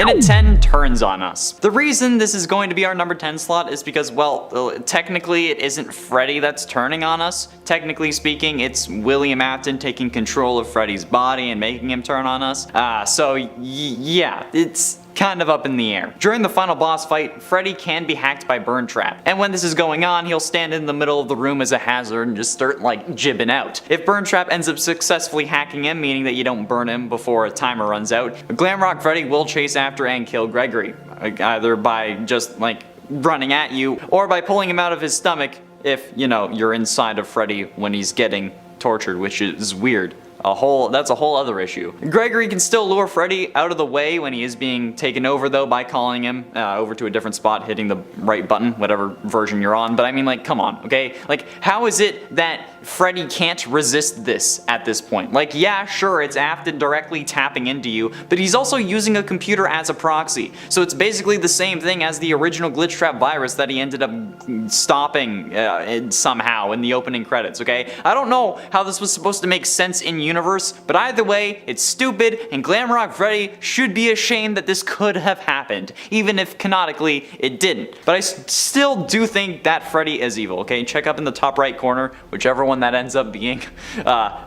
And at 10 turns on us. The reason this is going to be our number 10 slot is because, well, technically it isn't Freddy that's turning on us. Technically speaking, it's William Afton taking control of Freddy's body and making him turn on us. So yeah, it's kind of up in the air. During the final boss fight, Freddy can be hacked by Burn Trap, and when this is going on, he'll stand in the middle of the room as a hazard and just start like jibbing out. If Burn Trap ends up successfully hacking him, meaning that you don't burn him before a timer runs out, Glamrock Freddy will chase after and kill Gregory, either by just like running at you or by pulling him out of his stomach if, you know, you're inside of Freddy when he's getting tortured, which is weird. That's a whole other issue. Gregory can still lure Freddy out of the way when he is being taken over though by calling him over to a different spot, hitting the right button, whatever version you're on. But I mean, like, come on, okay? Like, how is it that Freddy can't resist this at this point? Like, yeah, sure, it's Afton directly tapping into you, but he's also using a computer as a proxy. So it's basically the same thing as the original glitch trap virus that he ended up stopping somehow in the opening credits, okay? I don't know how this was supposed to make sense in universe, but either way, it's stupid, and Glamrock Freddy should be ashamed that this could have happened, even if canonically it didn't. But I still do think that Freddy is evil, okay? Check up in the top right corner, whichever one that ends up being,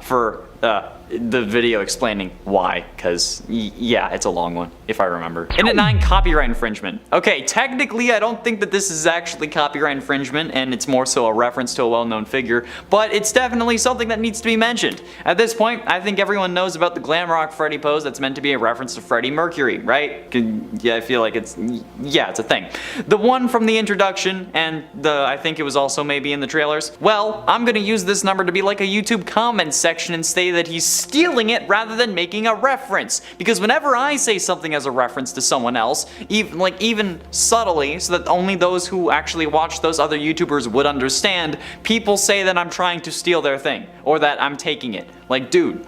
for the video explaining why, because yeah, it's a long one, if I remember. And at 9, copyright infringement. Okay, technically I don't think that this is actually copyright infringement, and it's more so a reference to a well-known figure, but it's definitely something that needs to be mentioned. At this point, I think everyone knows about the Glamrock Freddy pose that's meant to be a reference to Freddie Mercury, right? Yeah, I feel like it's a thing. The one from the introduction, and I think it was also maybe in the trailers. Well, I'm gonna use this number to be like a YouTube comment section and say that he's stealing it rather than making a reference, because whenever I say something as a reference to someone else, even subtly, so that only those who actually watch those other YouTubers would understand, people say that I'm trying to steal their thing, or that I'm taking it. Like, dude,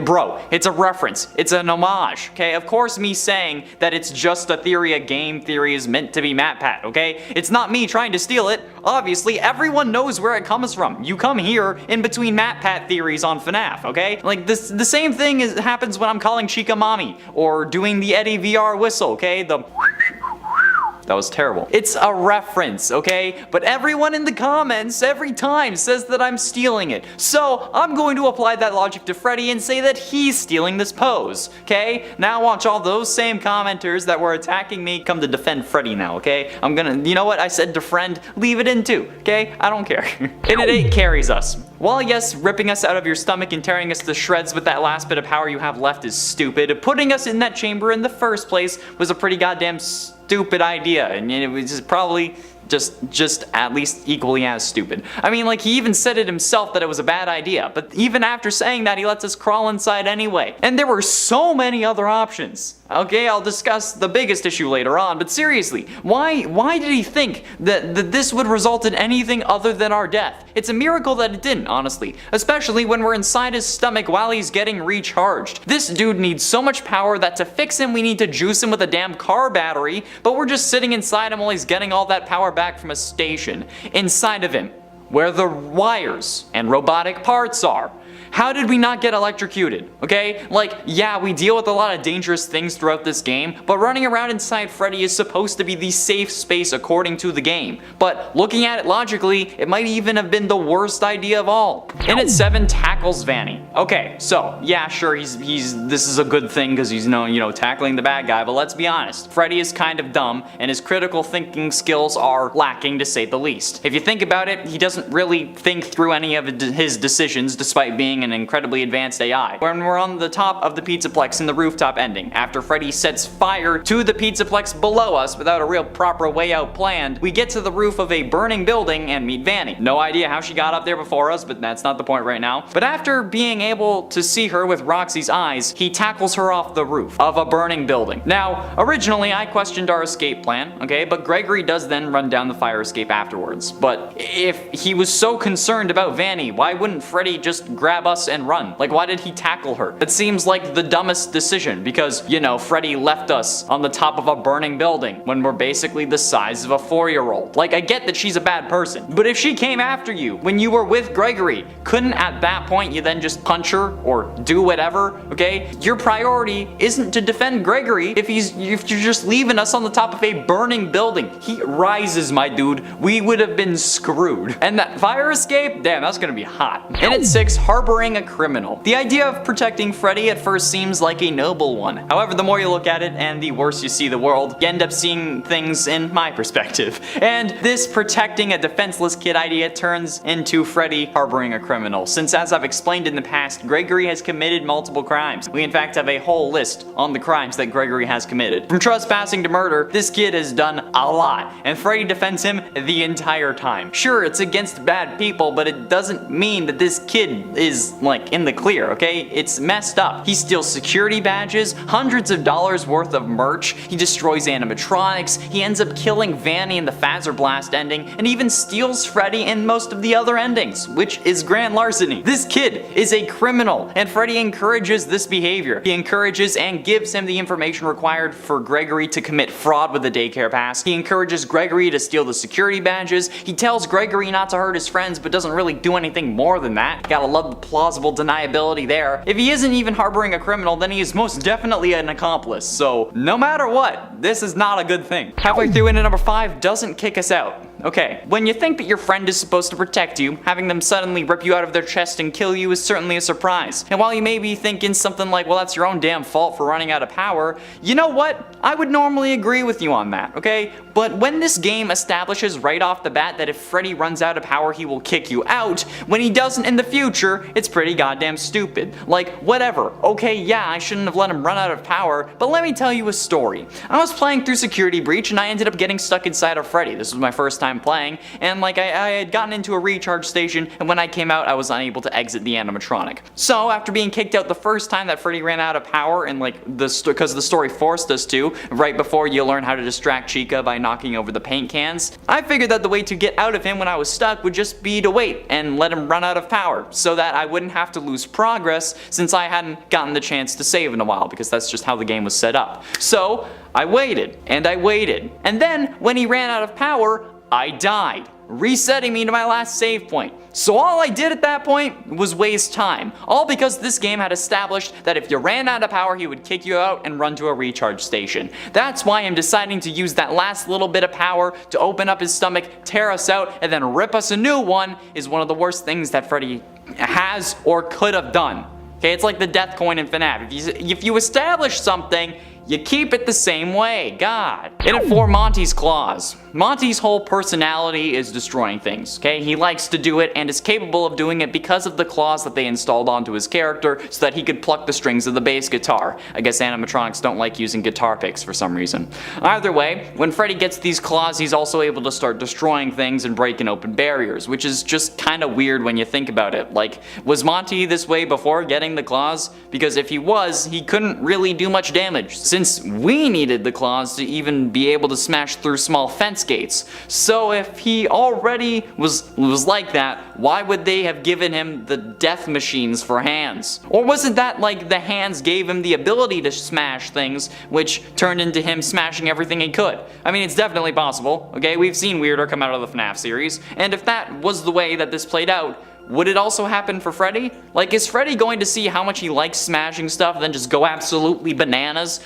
bro, it's a reference, it's an homage, okay? Of course me saying that it's just a theory, a game theory is meant to be MatPat, okay? It's not me trying to steal it. Obviously, everyone knows where it comes from. You come here in between MatPat theories on FNAF, okay? Like, the same thing happens when I'm calling Chica Mommy, or doing the Eddie VR whistle, okay? That was terrible. It's a reference, okay? But everyone in the comments every time says that I'm stealing it. So I'm going to apply that logic to Freddy and say that he's stealing this pose, okay? Now watch all those same commenters that were attacking me come to defend Freddy now, okay? I'm gonna, you know what? I said defriend, leave it in too, okay? I don't care. And at 8 carries us. While yes, ripping us out of your stomach and tearing us to shreds with that last bit of power you have left is stupid, putting us in that chamber in the first place was a pretty goddamn stupid idea, and it was just probably just at least equally as stupid. I mean, like, he even said it himself that it was a bad idea, but even after saying that, he lets us crawl inside anyway. And there were so many other options. Okay, I'll discuss the biggest issue later on, but seriously, why did he think that this would result in anything other than our death? It's a miracle that it didn't, honestly, especially when we're inside his stomach while he's getting recharged. This dude needs so much power that to fix him we need to juice him with a damn car battery, but we're just sitting inside him while he's getting all that power back from a station inside of him, where the wires and robotic parts are. How did we not get electrocuted, okay? Like, yeah, we deal with a lot of dangerous things throughout this game, but running around inside Freddy is supposed to be the safe space according to the game. But looking at it logically, it might even have been the worst idea of all. And at 7, tackles Vany. Okay, so, yeah, sure, this is a good thing because he's, you know, tackling the bad guy, but let's be honest, Freddy is kind of dumb, and his critical thinking skills are lacking to say the least. If you think about it, he doesn't really think through any of his decisions despite being an incredibly advanced AI. When we're on the top of the pizzaplex in the rooftop ending, after Freddy sets fire to the pizzaplex below us without a real proper way out planned, we get to the roof of a burning building and meet Vany. No idea how she got up there before us, but that's not the point right now. But after being able to see her with Roxy's eyes, he tackles her off the roof of a burning building. Now, originally I questioned our escape plan, okay, but Gregory does then run down the fire escape afterwards. But if he was so concerned about Vany, why wouldn't Freddy just grab us bus and run? Like, why did he tackle her? It seems like the dumbest decision because, you know, Freddy left us on the top of a burning building when we're basically the size of a 4-year-old. Like, I get that she's a bad person, but if she came after you when you were with Gregory, couldn't at that point you then just punch her or do whatever, okay? Your priority isn't to defend Gregory if you're just leaving us on the top of a burning building. Heat rises, my dude. We would have been screwed. And that fire escape, damn, that's gonna be hot. And at 6, harboring a criminal. The idea of protecting Freddy at first seems like a noble one. However, the more you look at it and the worse you see the world, you end up seeing things in my perspective. And this protecting a defenseless kid idea turns into Freddy harboring a criminal. Since as I've explained in the past, Gregory has committed multiple crimes. We in fact have a whole list on the crimes that Gregory has committed. From trespassing to murder, this kid has done a lot, and Freddy defends him the entire time. Sure, it's against bad people, but it doesn't mean that this kid is, like, in the clear, okay? It's messed up. He steals security badges, hundreds of dollars worth of merch, he destroys animatronics, he ends up killing Vany in the Phaser Blast ending, and even steals Freddy in most of the other endings, which is grand larceny. This kid is a criminal, and Freddy encourages this behavior. He encourages and gives him the information required for Gregory to commit fraud with the daycare pass. He encourages Gregory to steal the security badges. He tells Gregory not to hurt his friends, but doesn't really do anything more than that. Gotta love the plausible deniability there. If he isn't even harboring a criminal, then he is most definitely an accomplice. So no matter what, this is not a good thing. Halfway through into number 5, doesn't kick us out. Okay, when you think that your friend is supposed to protect you, having them suddenly rip you out of their chest and kill you is certainly a surprise. And while you may be thinking something like, well, that's your own damn fault for running out of power, you know what? I would normally agree with you on that, okay? But when this game establishes right off the bat that if Freddy runs out of power, he will kick you out, when he doesn't in the future, it's pretty goddamn stupid. Like, whatever. Okay, yeah, I shouldn't have let him run out of power, but let me tell you a story. I was playing through Security Breach and I ended up getting stuck inside of Freddy. This was my first time playing, and like I had gotten into a recharge station, and when I came out I was unable to exit the animatronic. So after being kicked out the first time that Freddy ran out of power, and like because the story forced us to, right before you learn how to distract Chica by knocking over the paint cans, I figured that the way to get out of him when I was stuck would just be to wait and let him run out of power, so that I wouldn't have to lose progress since I hadn't gotten the chance to save in a while, because that's just how the game was set up. So I waited, and then when he ran out of power, I died, resetting me to my last save point. So all I did at that point was waste time, all because this game had established that if you ran out of power, he would kick you out and run to a recharge station. That's why I'm deciding to use that last little bit of power to open up his stomach, tear us out, and then rip us a new one is one of the worst things that Freddy has or could have done. Okay, it's like the death coin in FNAF. If you establish something, you keep it the same way, God. And at 4, Monty's claws. Monty's whole personality is destroying things, okay? He likes to do it and is capable of doing it because of the claws that they installed onto his character so that he could pluck the strings of the bass guitar. I guess animatronics don't like using guitar picks for some reason. Either way, when Freddy gets these claws, he's also able to start destroying things and breaking open barriers, which is just kind of weird when you think about it. Like, was Monty this way before getting the claws? Because if he was, he couldn't really do much damage, since we needed the claws to even be able to smash through small fence gates. So if he already was like that, why would they have given him the death machines for hands? Or was it that like the hands gave him the ability to smash things, which turned into him smashing everything he could? I mean, it's definitely possible, okay? We've seen Weirder come out of the FNAF series, and if that was the way that this played out, would it also happen for Freddy? Like, is Freddy going to see how much he likes smashing stuff and then just go absolutely bananas?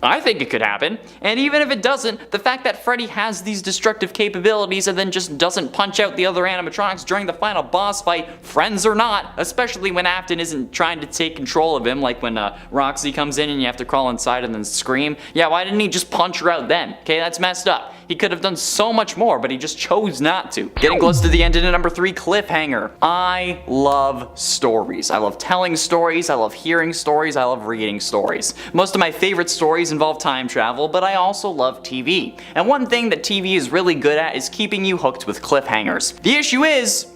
I think it could happen, and even if it doesn't, the fact that Freddy has these destructive capabilities and then just doesn't punch out the other animatronics during the final boss fight, friends or not, especially when Afton isn't trying to take control of him, like when Roxy comes in and you have to crawl inside and then scream. Yeah, why didn't he just punch her out then? Okay, that's messed up. He could have done so much more, but he just chose not to. Getting close to the end into number 3, Cliffhanger. I love stories. I love telling stories, I love hearing stories, I love reading stories. Most of my favorite stories involve time travel, but I also love TV. And one thing that TV is really good at is keeping you hooked with cliffhangers. The issue is,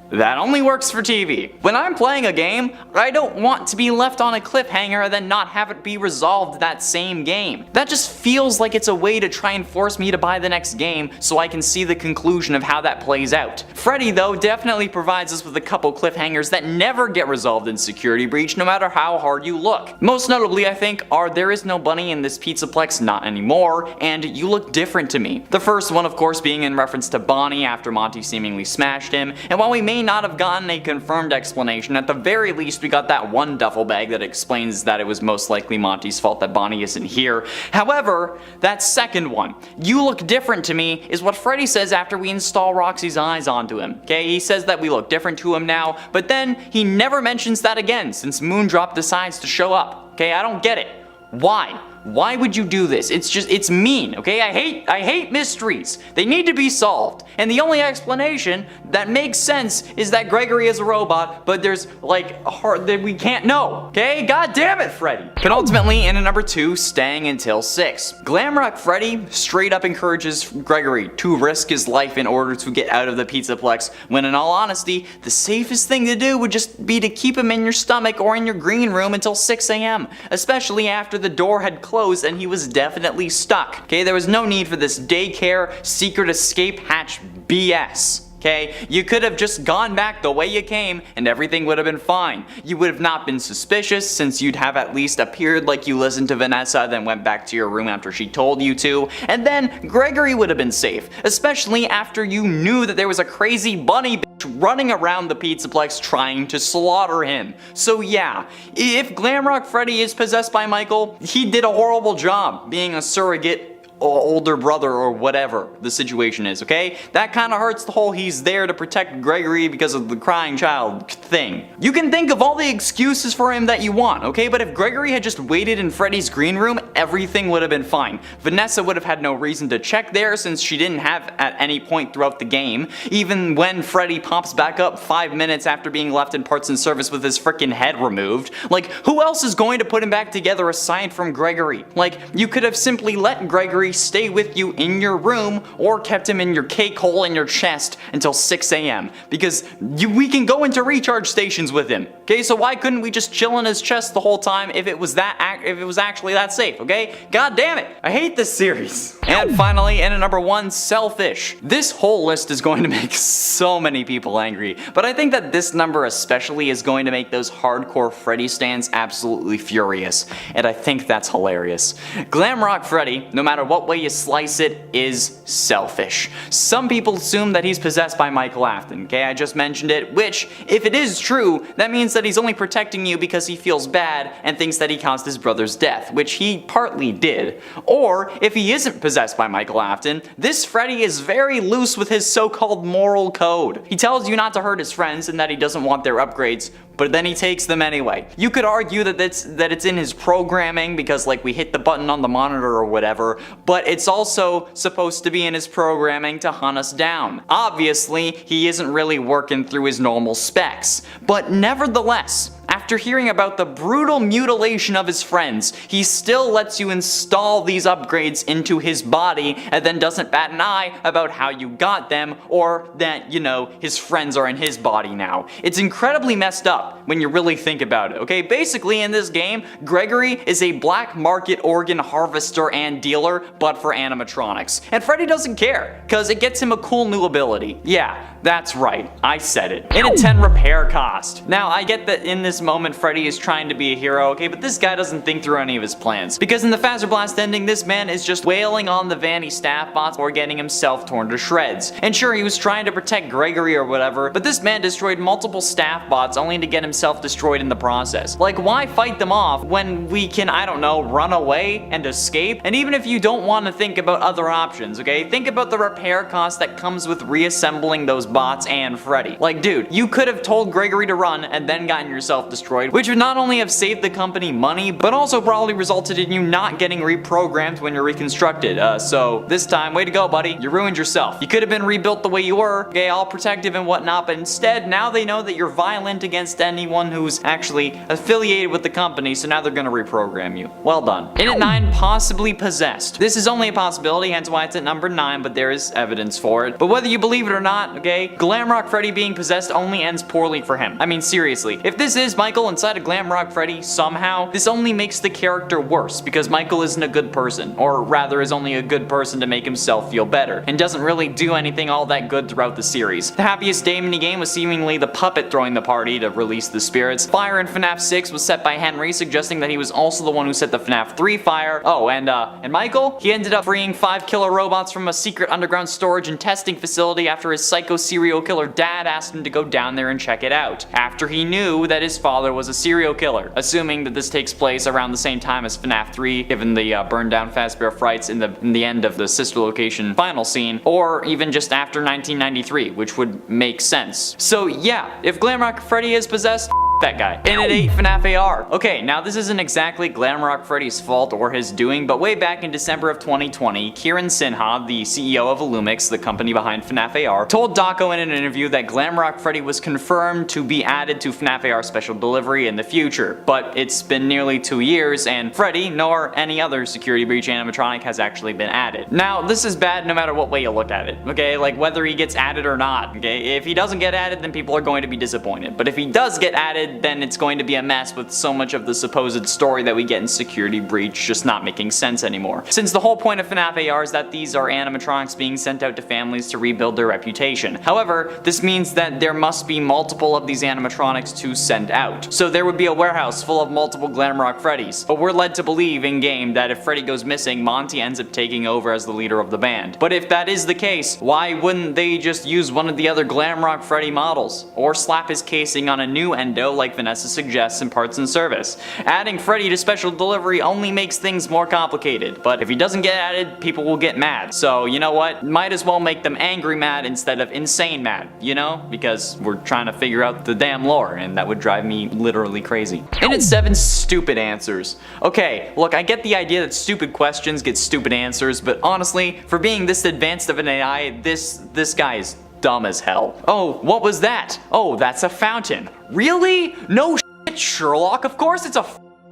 That only works for TV. When I'm playing a game, I don't want to be left on a cliffhanger and then not have it be resolved that same game. That just feels like it's a way to try and force me to buy the next game so I can see the conclusion of how that plays out. Freddy, though, definitely provides us with a couple cliffhangers that never get resolved in Security Breach no matter how hard you look. Most notably, I think, are There Is No Bunny in This Pizzaplex Not Anymore and You Look Different to Me. The first one, of course, being in reference to Vany after Monty seemingly smashed him, and while we may not have gotten a confirmed explanation, at the very least we got that one duffel bag that explains that it was most likely Monty's fault that Vany isn't here. However, that second one, You Look Different to Me, is what Freddy says after we install Roxy's eyes onto him. Okay, he says that we look different to him now, but then he never mentions that again since Moondrop decides to show up. Okay, I don't get it. Why? Why would you do this? It's mean, okay? I hate mysteries. They need to be solved. And the only explanation that makes sense is that Gregory is a robot, but there's like that we can't know, okay? God damn it, Freddy. But ultimately, in at number 2, staying until 6. Glamrock Freddy straight up encourages Gregory to risk his life in order to get out of the Pizzaplex, when in all honesty, the safest thing to do would just be to keep him in your stomach or in your green room until 6 a.m., especially after the door had closed and he was definitely stuck. Okay, there was no need for this daycare secret escape hatch BS. Okay, you could have just gone back the way you came and everything would have been fine. You would have not been suspicious since you'd have at least appeared like you listened to Vanessa, then went back to your room after she told you to, and then Gregory would have been safe, especially after you knew that there was a crazy bunny bitch running around the Pizzaplex trying to slaughter him. So yeah, if Glamrock Freddy is possessed by Michael, he did a horrible job being a surrogate older brother or whatever the situation is, okay? That kind of hurts the whole he's there to protect Gregory because of the crying child thing. You can think of all the excuses for him that you want, okay? But if Gregory had just waited in Freddy's green room, everything would have been fine. Vanessa would have had no reason to check there since she didn't have at any point throughout the game, even when Freddy pops back up 5 minutes after being left in parts and service with his frickin' head removed. Like, who else is going to put him back together aside from Gregory? Like, you could have simply let Gregory stay with you in your room or kept him in your cake hole in your chest until 6 a.m. because we can go into recharge stations with him. Okay, so why couldn't we just chill in his chest the whole time if it was actually that safe, okay? God damn it. I hate this series. And finally, in at number 1, Selfish. This whole list is going to make so many people angry, but I think that this number especially is going to make those hardcore Freddy stans absolutely furious, and I think that's hilarious. Glamrock Freddy, no matter what way you slice it, is selfish. Some people assume that he's possessed by Michael Afton, okay? I just mentioned it, which, if it is true, that means that he's only protecting you because he feels bad and thinks that he caused his brother's death, which he partly did. Or, if he isn't possessed by Michael Afton, this Freddy is very loose with his so-called moral code. He tells you not to hurt his friends and that he doesn't want their upgrades, but then he takes them anyway. You could argue that it's in his programming because like we hit the button on the monitor or whatever, but it's also supposed to be in his programming to hunt us down. Obviously, he isn't really working through his normal specs, but nevertheless, after hearing about the brutal mutilation of his friends, he still lets you install these upgrades into his body and then doesn't bat an eye about how you got them or that, you know, his friends are in his body now. It's incredibly messed up when you really think about it, okay? Basically, in this game, Gregory is a black market organ harvester and dealer, but for animatronics. And Freddy doesn't care, because it gets him a cool new ability. Yeah, that's right, I said it. In a 10 repair cost. Now, I get that in this moment Freddy is trying to be a hero, okay, but this guy doesn't think through any of his plans. Because in the Fazer Blast ending, this man is just wailing on the Vany staff bots or getting himself torn to shreds. And sure, he was trying to protect Gregory or whatever, but this man destroyed multiple staff bots only to get himself destroyed in the process. Like, why fight them off when we can, I don't know, run away and escape? And even if you don't want to think about other options, okay, think about the repair cost that comes with reassembling those bots and Freddy. Like, dude, you could have told Gregory to run and then gotten yourself destroyed, which would not only have saved the company money, but also probably resulted in you not getting reprogrammed when you're reconstructed. So this time, way to go, buddy. You ruined yourself. You could have been rebuilt the way you were, okay, all protective and whatnot, but instead, now they know that you're violent against anyone who's actually affiliated with the company, so now they're gonna reprogram you. Well done. In at 9, possibly possessed. This is only a possibility, hence why it's at number 9, but there is evidence for it. But whether you believe it or not, okay, okay? Glamrock Freddy being possessed only ends poorly for him. I mean, seriously, if this is Michael inside of Glamrock Freddy somehow, this only makes the character worse because Michael isn't a good person, or rather is only a good person to make himself feel better, and doesn't really do anything all that good throughout the series. The happiest day minigame was seemingly the puppet throwing the party to release the spirits. Fire in FNAF 6 was set by Henry, suggesting that he was also the one who set the FNAF 3 fire. Oh, and Michael? He ended up freeing 5 killer robots from a secret underground storage and testing facility after his psycho serial killer dad asked him to go down there and check it out, after he knew that his father was a serial killer, assuming that this takes place around the same time as FNAF 3, given the burned down Fazbear Frights in the end of the sister location final scene, or even just after 1993, which would make sense. So yeah, if Glamrock Freddy is possessed, that guy. And it ate FNAF AR. Okay, now this isn't exactly Glamrock Freddy's fault or his doing, but way back in December of 2020, Kieran Sinha, the CEO of Illumix, the company behind FNAF AR, told Daco in an interview that Glamrock Freddy was confirmed to be added to FNAF AR Special Delivery in the future. But it's been nearly 2 years, and Freddy, nor any other security breach animatronic, has actually been added. Now, this is bad no matter what way you look at it, okay? Like, whether he gets added or not, okay? If he doesn't get added, then people are going to be disappointed. But if he does get added, then it's going to be a mess with so much of the supposed story that we get in Security Breach just not making sense anymore. Since the whole point of FNAF AR is that these are animatronics being sent out to families to rebuild their reputation. However, this means that there must be multiple of these animatronics to send out. So there would be a warehouse full of multiple Glamrock Freddys. But we're led to believe in-game that if Freddy goes missing, Monty ends up taking over as the leader of the band. But if that is the case, why wouldn't they just use one of the other Glamrock Freddy models? Or slap his casing on a new endo like Vanessa suggests in Parts and Service. Adding Freddy to Special Delivery only makes things more complicated, but if he doesn't get added, people will get mad. So you know what? Might as well make them angry mad instead of insane mad, you know? Because we're trying to figure out the damn lore, and that would drive me literally crazy. And it's 7 stupid answers. Okay, look, I get the idea that stupid questions get stupid answers, but honestly, for being this advanced of an AI, this guy is dumb as hell. Oh, what was that? Oh, that's a fountain. Really? No shit, Sherlock. Of course it's a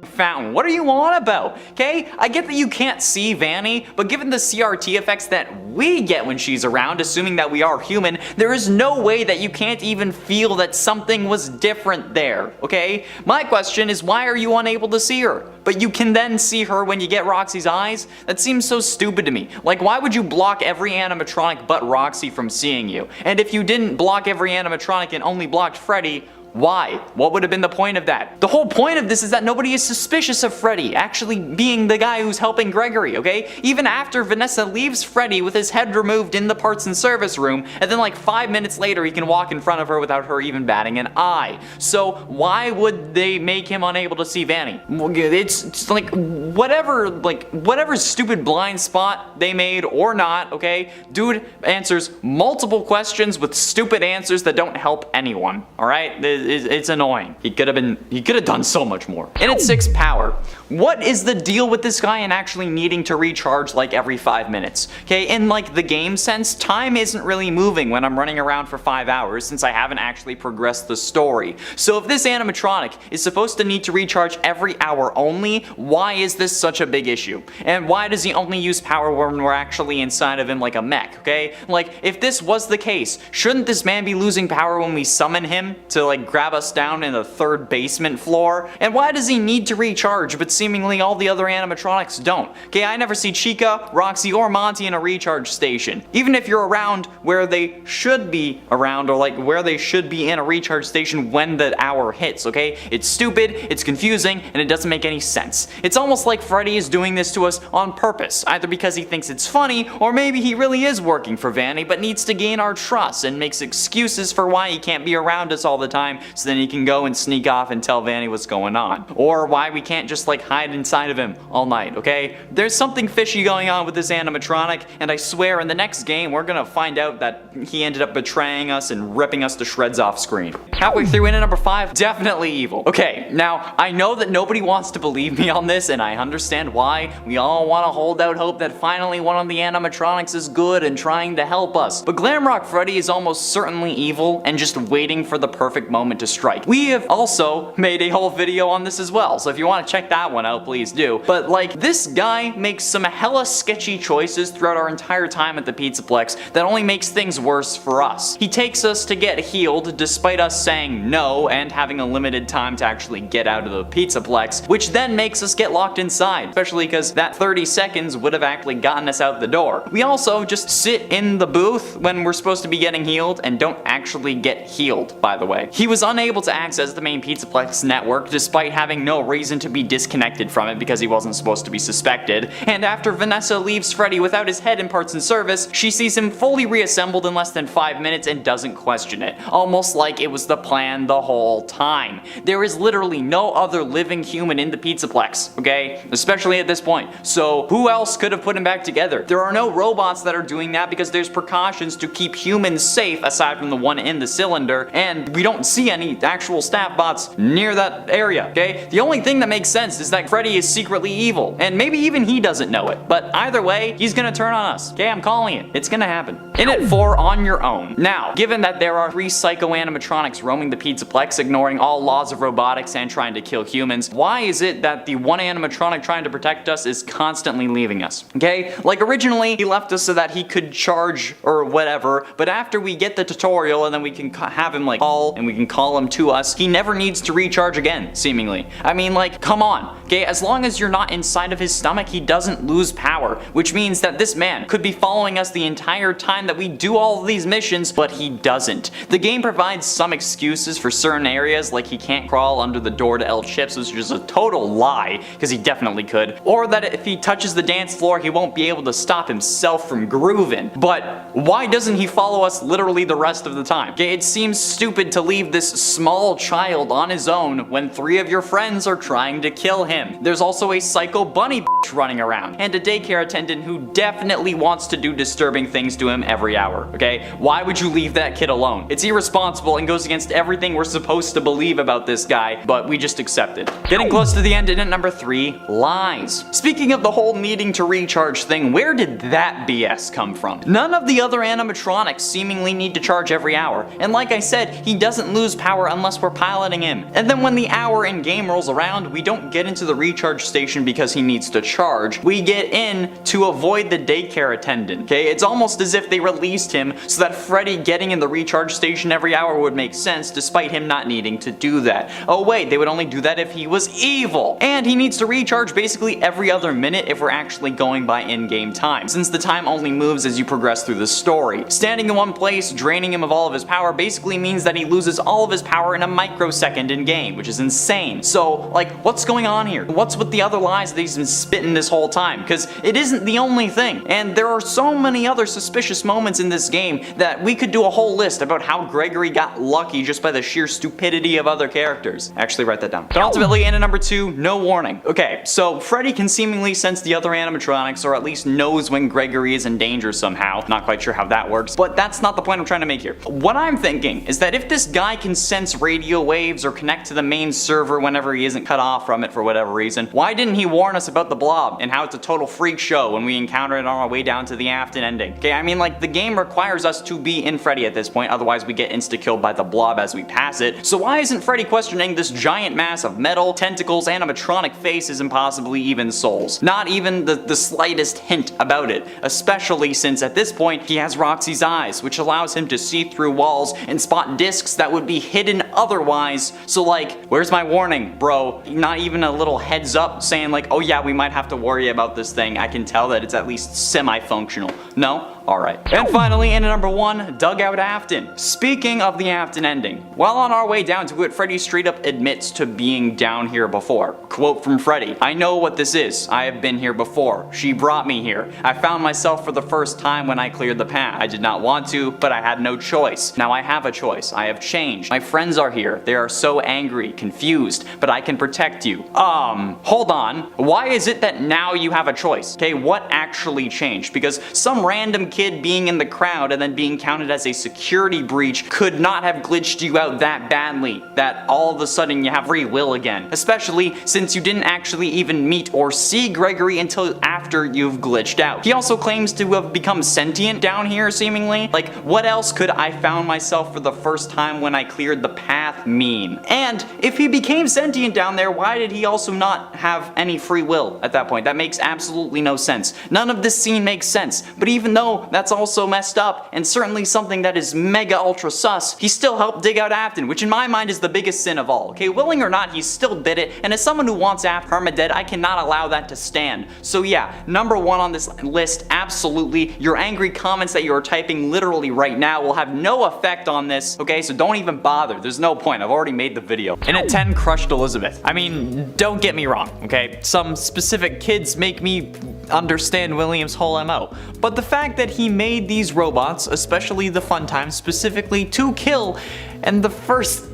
fountain. What are you on about? Okay, I get that you can't see Vany, but given the CRT effects that we get when she's around, assuming that we are human, there is no way that you can't even feel that something was different there, okay? My question is, why are you unable to see her? But you can then see her when you get Roxy's eyes? That seems so stupid to me. Like, why would you block every animatronic but Roxy from seeing you? And if you didn't block every animatronic and only blocked Freddy, why? What would have been the point of that? The whole point of this is that nobody is suspicious of Freddy actually being the guy who's helping Gregory, okay? Even after Vanessa leaves Freddy with his head removed in the Parts and Service room, and then like 5 minutes later he can walk in front of her without her even batting an eye. So why would they make him unable to see Vany? It's like whatever stupid blind spot they made or not, okay? Dude answers multiple questions with stupid answers that don't help anyone, alright? It's annoying. He could have done so much more. And it's 6 power. What is the deal with this guy and actually needing to recharge like every 5 minutes? Okay, in like the game sense, time isn't really moving when I'm running around for 5 hours since I haven't actually progressed the story. So if this animatronic is supposed to need to recharge every hour only, why is this such a big issue? And why does he only use power when we're actually inside of him like a mech, okay? Like, if this was the case, shouldn't this man be losing power when we summon him to like grab us down in the 3rd basement floor? And why does he need to recharge but seemingly all the other animatronics don't? Okay, I never see Chica, Roxy, or Monty in a recharge station. Even if you're around where they should be around, or like where they should be in a recharge station when the hour hits, okay? It's stupid, it's confusing, and it doesn't make any sense. It's almost like Freddy is doing this to us on purpose, either because he thinks it's funny, or maybe he really is working for Vany but needs to gain our trust and makes excuses for why he can't be around us all the time so then he can go and sneak off and tell Vany what's going on. Or why we can't just like hide inside of him all night, okay? There's something fishy going on with this animatronic, and I swear in the next game we're gonna find out that he ended up betraying us and ripping us to shreds off screen. Halfway through into number 5, definitely evil. Okay, now I know that nobody wants to believe me on this, and I understand why. We all want to hold out hope that finally one of the animatronics is good and trying to help us. But Glamrock Freddy is almost certainly evil and just waiting for the perfect moment to strike. We have also made a whole video on this as well, so if you want to check that one one out, please do. But like, this guy makes some hella sketchy choices throughout our entire time at the Pizzaplex that only makes things worse for us. He takes us to get healed despite us saying no and having a limited time to actually get out of the Pizzaplex, which then makes us get locked inside, especially because that 30 seconds would have actually gotten us out the door. We also just sit in the booth when we're supposed to be getting healed and don't actually get healed, by the way. He was unable to access the main Pizzaplex network despite having no reason to be disconnected from it because he wasn't supposed to be suspected. And after Vanessa leaves Freddy without his head in parts and service, she sees him fully reassembled in less than 5 minutes and doesn't question it, almost like it was the plan the whole time. There is literally no other living human in the Pizzaplex, okay? Especially at this point. So who else could have put him back together? There are no robots that are doing that because there's precautions to keep humans safe aside from the one in the cylinder, and we don't see any actual staff bots near that area, okay? The only thing that makes sense is that Freddy is secretly evil, and maybe even he doesn't know it, but either way, he's gonna turn on us, okay? I'm calling it. It's gonna happen. In at 4, On Your Own. Now, given that there are 3 psycho-animatronics roaming the Pizzaplex, ignoring all laws of robotics and trying to kill humans, why is it that the one animatronic trying to protect us is constantly leaving us, okay? Like, originally, he left us so that he could charge or whatever, but after we get the tutorial and then we can have him like call and we can call him to us, he never needs to recharge again, seemingly. I mean, like, come on, okay? As long as you're not inside of his stomach, he doesn't lose power, which means that this man could be following us the entire time that we do all of these missions, but he doesn't. The game provides some excuses for certain areas, like he can't crawl under the door to El Chips, which is a total lie, because he definitely could, or that if he touches the dance floor, he won't be able to stop himself from grooving. But why doesn't he follow us literally the rest of the time? Okay, it seems stupid to leave this small child on his own when 3 of your friends are trying to kill him. There's also a psycho bunny bitch running around, and a daycare attendant who definitely wants to do disturbing things to him every hour, okay? Why would you leave that kid alone? It's irresponsible and goes against everything we're supposed to believe about this guy, but we just accept it. Getting close to the end, in at number 3, Lies. Speaking of the whole needing to recharge thing, where did that BS come from? None of the other animatronics seemingly need to charge every hour, and like I said, he doesn't lose power unless we're piloting him. And then when the hour in game rolls around, we don't get into the recharge station because he needs to charge. We get in to avoid the daycare attendant, okay? It's almost as if they released him so that Freddy getting in the recharge station every hour would make sense despite him not needing to do that. Oh wait, they would only do that if he was evil. And he needs to recharge basically every other minute if we're actually going by in-game time, since the time only moves as you progress through the story. Standing in one place, draining him of all of his power basically means that he loses all of his power in a microsecond in game, which is insane. So, like, what's going on here? What's with the other lies that he's been spitting this whole time? Because it isn't the only thing, and there are so many other suspicious moments in this game that we could do a whole list about how Gregory got lucky just by the sheer stupidity of other characters. Actually, write that down. But ultimately, in at number 2, No Warning. Okay, so Freddy can seemingly sense the other animatronics, or at least knows when Gregory is in danger somehow. Not quite sure how that works, but that's not the point I'm trying to make here. What I'm thinking is that if this guy can sense radio waves or connect to the main server whenever he isn't cut off from it for whatever reason, why didn't he warn us about the blob and how it's a total freak show when we encounter it on our way down to the Afton ending? Okay, I mean, like, the game requires us to be in Freddy at this point, otherwise we get insta-killed by the blob as we pass it. So why isn't Freddy questioning this giant mass of metal, tentacles, animatronic faces, and possibly even souls? Not even the slightest hint about it, especially since at this point he has Roxy's eyes, which allows him to see through walls and spot discs that would be hidden otherwise. So like, where's my warning, bro? Not even a little heads up saying like, oh yeah, we might have to worry about this thing. I can tell that it's at least semi-functional. No? Alright. And finally, in at number 1, Dugout Afton. Speaking of the Afton ending, while on our way down to it, Freddy straight up admits to being down here before. Quote from Freddy, "I know what this is. I have been here before. She brought me here. I found myself for the first time when I cleared the path. I did not want to, but I had no choice. Now I have a choice. I have changed. My friends are here. They are so angry, confused, but I can protect you." Hold on. Why is it that now you have a choice? Okay, what actually changed? Because some random kid being in the crowd and then being counted as a security breach could not have glitched you out that badly that all of a sudden you have free will again. Especially since you didn't actually even meet or see Gregory until after you've glitched out. He also claims to have become sentient down here seemingly. Like, what else could I found myself for the first time when I cleared the path mean? And if he became sentient down there, why did he also not have any free will at that point? That makes absolutely no sense. None of this scene makes sense. But even though that's also messed up and certainly something that is mega ultra sus, he still helped dig out Afton, which in my mind is the biggest sin of all. Okay, willing or not, he still did it, and as someone who wants Afton permadead, I cannot allow that to stand. So yeah, number one on this list, absolutely. Your angry comments that you are typing literally right now will have no effect on this, okay? So don't even bother. There's no point. I've already made the video. And at 10, crushed Elizabeth. I mean, don't get me wrong, okay? Some specific kids make me understand William's whole MO. But the fact that he made these robots, especially the funtime, specifically to kill, and the first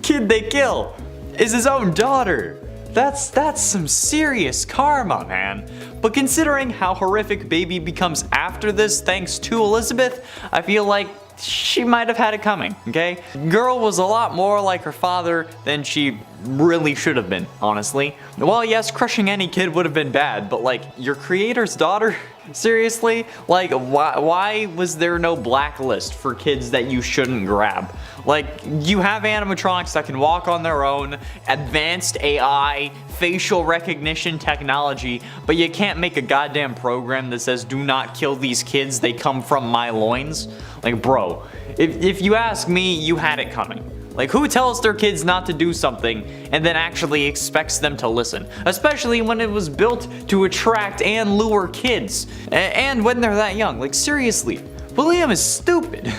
kid they kill is his own daughter. That's some serious karma, man. But considering how horrific Baby becomes after this thanks to Elizabeth, I feel like she might have had it coming, okay? Girl was a lot more like her father than she really should have been, honestly. Well, yes, crushing any kid would have been bad, but like, your creator's daughter? Seriously? Like, why was there no blacklist for kids that you shouldn't grab? Like, you have animatronics that can walk on their own, advanced AI, facial recognition technology, but you can't make a goddamn program that says do not kill these kids, they come from my loins? Like, bro, if you ask me, you had it coming. Like, who tells their kids not to do something and then actually expects them to listen? Especially when it was built to attract and lure kids. And when they're that young. Like, seriously, William is stupid.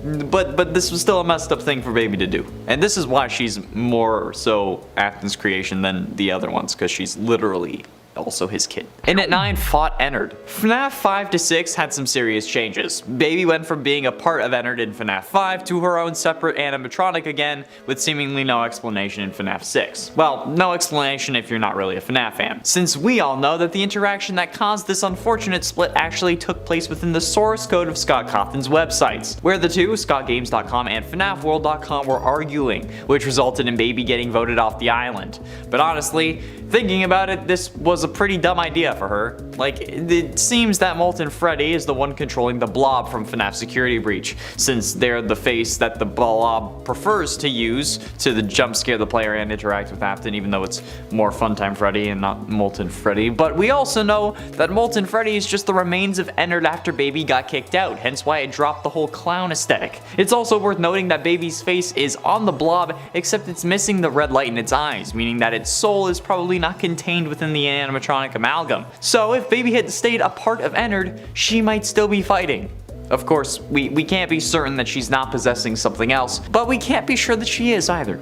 But this was still a messed up thing for Baby to do. And this is why she's more so Afton's creation than the other ones, because she's literally also his kid. And at 9, fought Enard. FNAF 5 to 6 had some serious changes. Baby went from being a part of Enard in FNAF 5 to her own separate animatronic again, with seemingly no explanation in FNAF 6. Well, no explanation if you're not really a FNAF fan, since we all know that the interaction that caused this unfortunate split actually took place within the source code of Scott Cawthon's websites, where the two, ScottGames.com and FNAFWorld.com, were arguing, which resulted in Baby getting voted off the island. But honestly, thinking about it, this was a pretty dumb idea for her. Like, it seems that Molten Freddy is the one controlling the blob from FNAF Security Breach, since they're the face that the blob prefers to use to jump scare the player and interact with Afton, even though it's more Funtime Freddy and not Molten Freddy. But we also know that Molten Freddy is just the remains of Enard after Baby got kicked out, hence why it dropped the whole clown aesthetic. It's also worth noting that Baby's face is on the blob, except it's missing the red light in its eyes, meaning that its soul is probably not contained within the animatronic amalgam. So if Baby had stayed a part of Enard, she might still be fighting. Of course, we can't be certain that she's not possessing something else, but we can't be sure that she is either.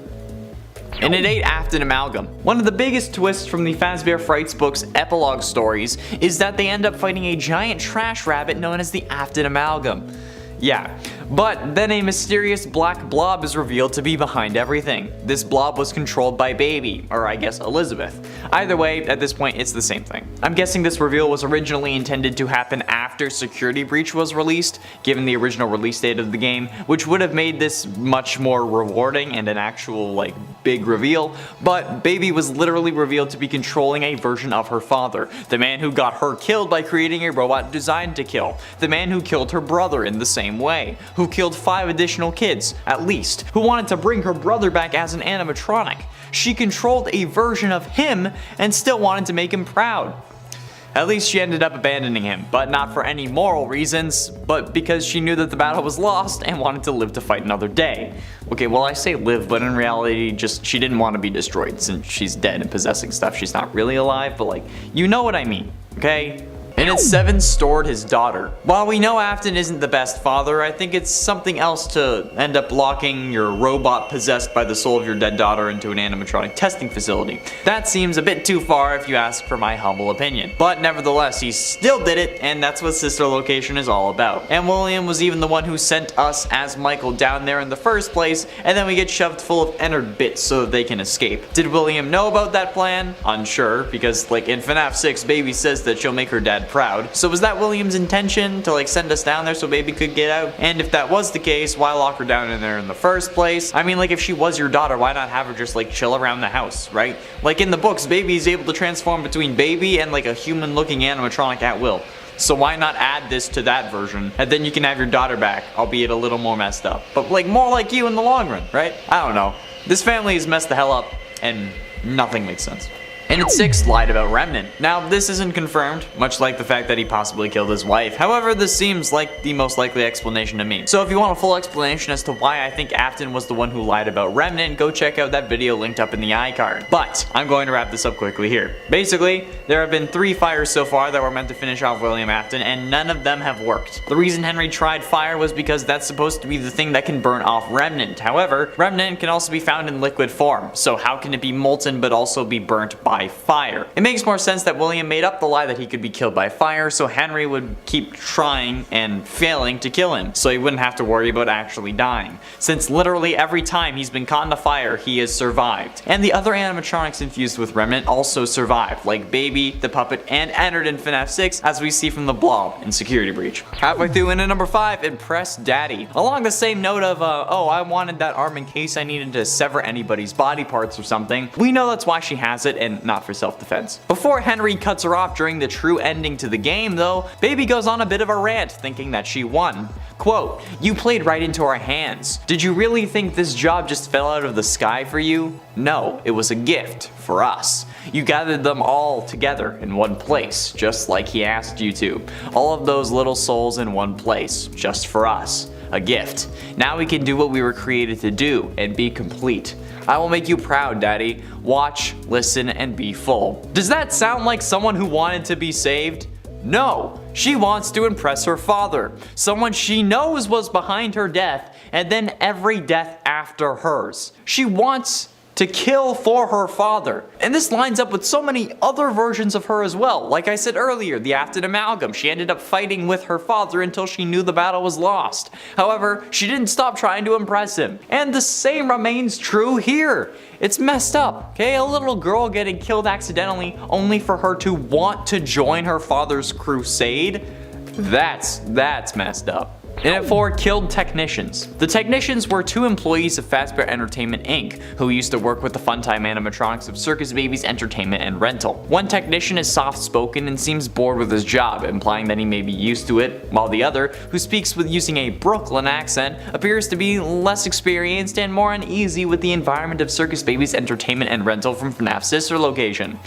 And at 8, Afton Amalgam. One of the biggest twists from the Fazbear Frights book's epilogue stories is that they end up fighting a giant trash rabbit known as the Afton Amalgam. Yeah, but then a mysterious black blob is revealed to be behind everything. This blob was controlled by Baby, or I guess Elizabeth. Either way, at this point, it's the same thing. I'm guessing this reveal was originally intended to happen after Security Breach was released, given the original release date of the game, which would have made this much more rewarding and an actual, like, big reveal, but Baby was literally revealed to be controlling a version of her father, the man who got her killed by creating a robot designed to kill, the man who killed her brother in the same way, who killed 5 additional kids, at least, who wanted to bring her brother back as an animatronic. She controlled a version of him and still wanted to make him proud. At least she ended up abandoning him, but not for any moral reasons, but because she knew that the battle was lost and wanted to live to fight another day. Okay, well, I say live, but in reality, just she didn't want to be destroyed since she's dead and possessing stuff. She's not really alive, but like, you know what I mean, okay? And at 7, stored his daughter. While we know Afton isn't the best father, I think it's something else to end up locking your robot possessed by the soul of your dead daughter into an animatronic testing facility. That seems a bit too far if you ask for my humble opinion. But nevertheless, he still did it, and that's what Sister Location is all about. And William was even the one who sent us as Michael down there in the first place, and then we get shoved full of Enard bits so that they can escape. Did William know about that plan? Unsure, because like in FNAF 6, Baby says that she'll make her dad dead proud. So was that William's intention to like send us down there so baby could get out? And if that was the case, why lock her down in there in the first place? I mean, like, if she was your daughter, why not have her just like chill around the house, right? Like in the books, baby is able to transform between baby and like a human looking animatronic at will. So why not add this to that version, and then you can have your daughter back, albeit a little more messed up. But like more like you in the long run, right? I don't know. This family is messed the hell up, and nothing makes sense. And at 6, lied about Remnant. Now, this isn't confirmed, much like the fact that he possibly killed his wife. However, this seems like the most likely explanation to me. So if you want a full explanation as to why I think Afton was the one who lied about Remnant, go check out that video linked up in the iCard. But I'm going to wrap this up quickly here. Basically, there have been 3 fires so far that were meant to finish off William Afton, and none of them have worked. The reason Henry tried fire was because that's supposed to be the thing that can burn off Remnant. However, Remnant can also be found in liquid form, so how can it be molten but also be burnt by fire? It makes more sense that William made up the lie that he could be killed by fire, so Henry would keep trying and failing to kill him, so he wouldn't have to worry about actually dying, since literally every time he's been caught in the fire, he has survived. And the other animatronics infused with Remnant also survived, like Baby, the puppet, and Enard in FNAF 6, as we see from the blob in Security Breach. Halfway through, in at number 5, Impress Daddy. Along the same note of, oh, I wanted that arm in case I needed to sever anybody's body parts or something, we know that's why she has it and not for self-defense. Before Henry cuts her off during the true ending to the game though, Baby goes on a bit of a rant thinking that she won. Quote, "You played right into our hands. Did you really think this job just fell out of the sky for you? No, it was a gift for us. You gathered them all together in one place, just like he asked you to. All of those little souls in one place, just for us. A gift. Now we can do what we were created to do and be complete. I will make you proud, Daddy. Watch, listen, and be full." Does that sound like someone who wanted to be saved? No, she wants to impress her father, someone she knows was behind her death and then every death after hers. She wants to kill for her father. And this lines up with so many other versions of her as well. Like I said earlier, the Afton amalgam, she ended up fighting with her father until she knew the battle was lost. However, she didn't stop trying to impress him. And the same remains true here. It's messed up, okay? A little girl getting killed accidentally only for her to want to join her father's crusade? That's messed up. And at 4, killed technicians. The technicians were 2 employees of Fazbear Entertainment Inc., who used to work with the funtime animatronics of Circus Baby's Entertainment and Rental. One technician is soft-spoken and seems bored with his job, implying that he may be used to it, while the other, who speaks with using a Brooklyn accent, appears to be less experienced and more uneasy with the environment of Circus Baby's Entertainment and Rental from FNAF's sister location.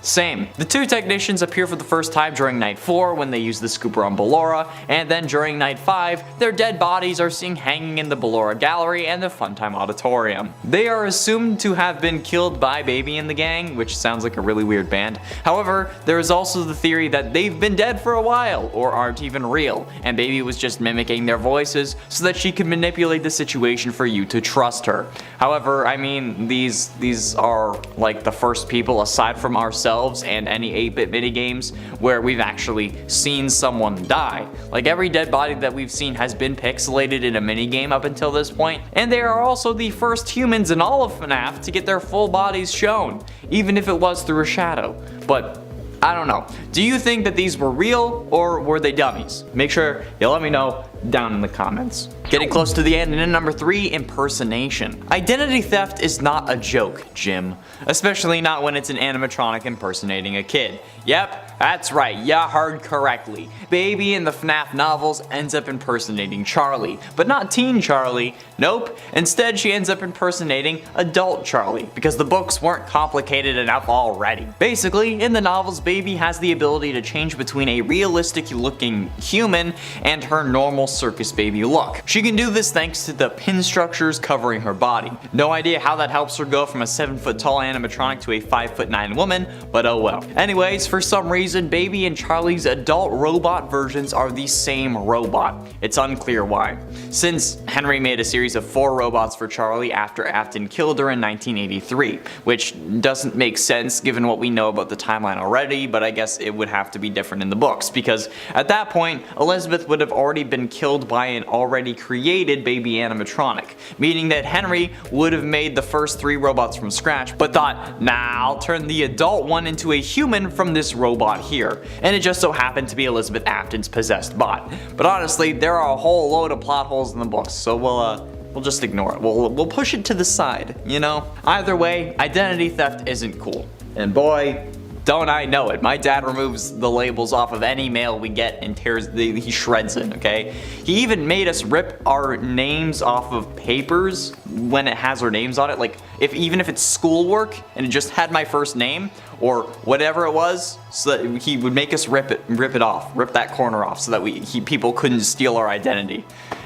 Same. The 2 technicians appear for the first time during night 4 when they use the scooper on Ballora, and then during night 5, their dead bodies are seen hanging in the Ballora Gallery and the Funtime Auditorium. They are assumed to have been killed by Baby and the gang, which sounds like a really weird band. However, there is also the theory that they've been dead for a while, or aren't even real, and Baby was just mimicking their voices so that she could manipulate the situation for you to trust her. However, I mean, these are like the first people aside from ourselves and any 8-bit minigames where we've actually seen someone die. Like every dead body that we've seen has been pixelated in a minigame up until this point, and they are also the first humans in all of FNAF to get their full bodies shown, even if it was through a shadow. But I don't know. Do you think that these were real or were they dummies? Make sure you let me know down in the comments. Getting close to the end, and in number 3, impersonation. Identity theft is not a joke, Jim. Especially not when it's an animatronic impersonating a kid. Yep, that's right, ya heard correctly. Baby in the FNAF novels ends up impersonating Charlie, but not teen Charlie. Nope, instead she ends up impersonating adult Charlie, because the books weren't complicated enough already. Basically, in the novels, Baby has the ability to change between a realistic looking human and her normal Circus Baby look. She can do this thanks to the pin structures covering her body. No idea how that helps her go from a 7-foot tall animatronic to a 5'9" woman, but oh well. Anyways, for some reason, Baby and Charlie's adult robot versions are the same robot. It's unclear why. Since Henry made a series of 4 robots for Charlie after Afton killed her in 1983, which doesn't make sense given what we know about the timeline already, but I guess it would have to be different in the books, because at that point, Elizabeth would have already been killed by an already created baby animatronic, meaning that Henry would have made the first 3 robots from scratch, but thought, nah, I'll turn the adult one into a human from this robot here, and it just so happened to be Elizabeth Afton's possessed bot. But honestly, there are a whole load of plot holes in the books, so we'll just ignore it. We'll push it to the side, you know? Either way, identity theft isn't cool. And boy, don't I know it. My dad removes the labels off of any mail we get and he shreds it, okay? He even made us rip our names off of papers when it has our names on it. Like, even if it's schoolwork and it just had my first name or whatever it was, so that he would make us rip it off, rip that corner off so that people couldn't steal our identity.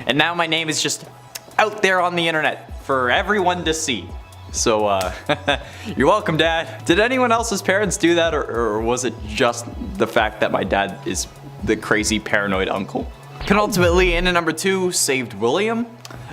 And now my name is just out there on the internet for everyone to see. So, you're welcome, Dad. Did anyone else's parents do that, or was it just the fact that my dad is the crazy paranoid uncle? Penultimately, in at number 2, saved William.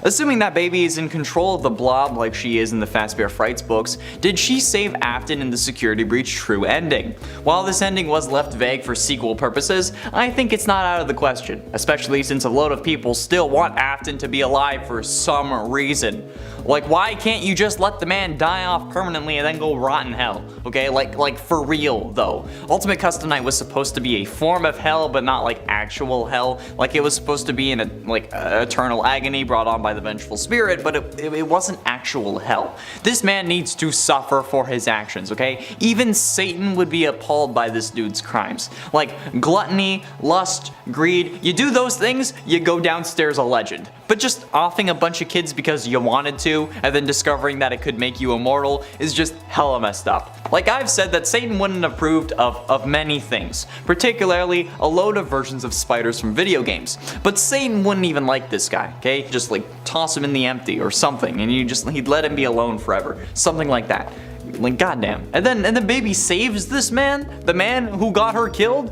Assuming that baby is in control of the blob like she is in the Fazbear Frights books, did she save Afton in the security breach true ending? While this ending was left vague for sequel purposes, I think it's not out of the question, especially since a load of people still want Afton to be alive for some reason. Like, why can't you just let the man die off permanently and then go rot in hell? Okay, like for real though. Ultimate Custom Night was supposed to be a form of hell, but not like actual hell. Like, it was supposed to be in eternal agony brought on by the vengeful spirit, but it wasn't actual hell. This man needs to suffer for his actions, okay? Even Satan would be appalled by this dude's crimes. Like gluttony, lust, greed. You do those things, you go downstairs a legend. But just offing a bunch of kids because you wanted to, and then discovering that it could make you immortal is just hella messed up. Like I've said that Satan wouldn't have approved of many things, particularly a load of versions of spiders from video games. But Satan wouldn't even like this guy, okay? Just like toss him in the empty or something, and he'd let him be alone forever. Something like that. Like goddamn. And then baby saves this man? The man who got her killed?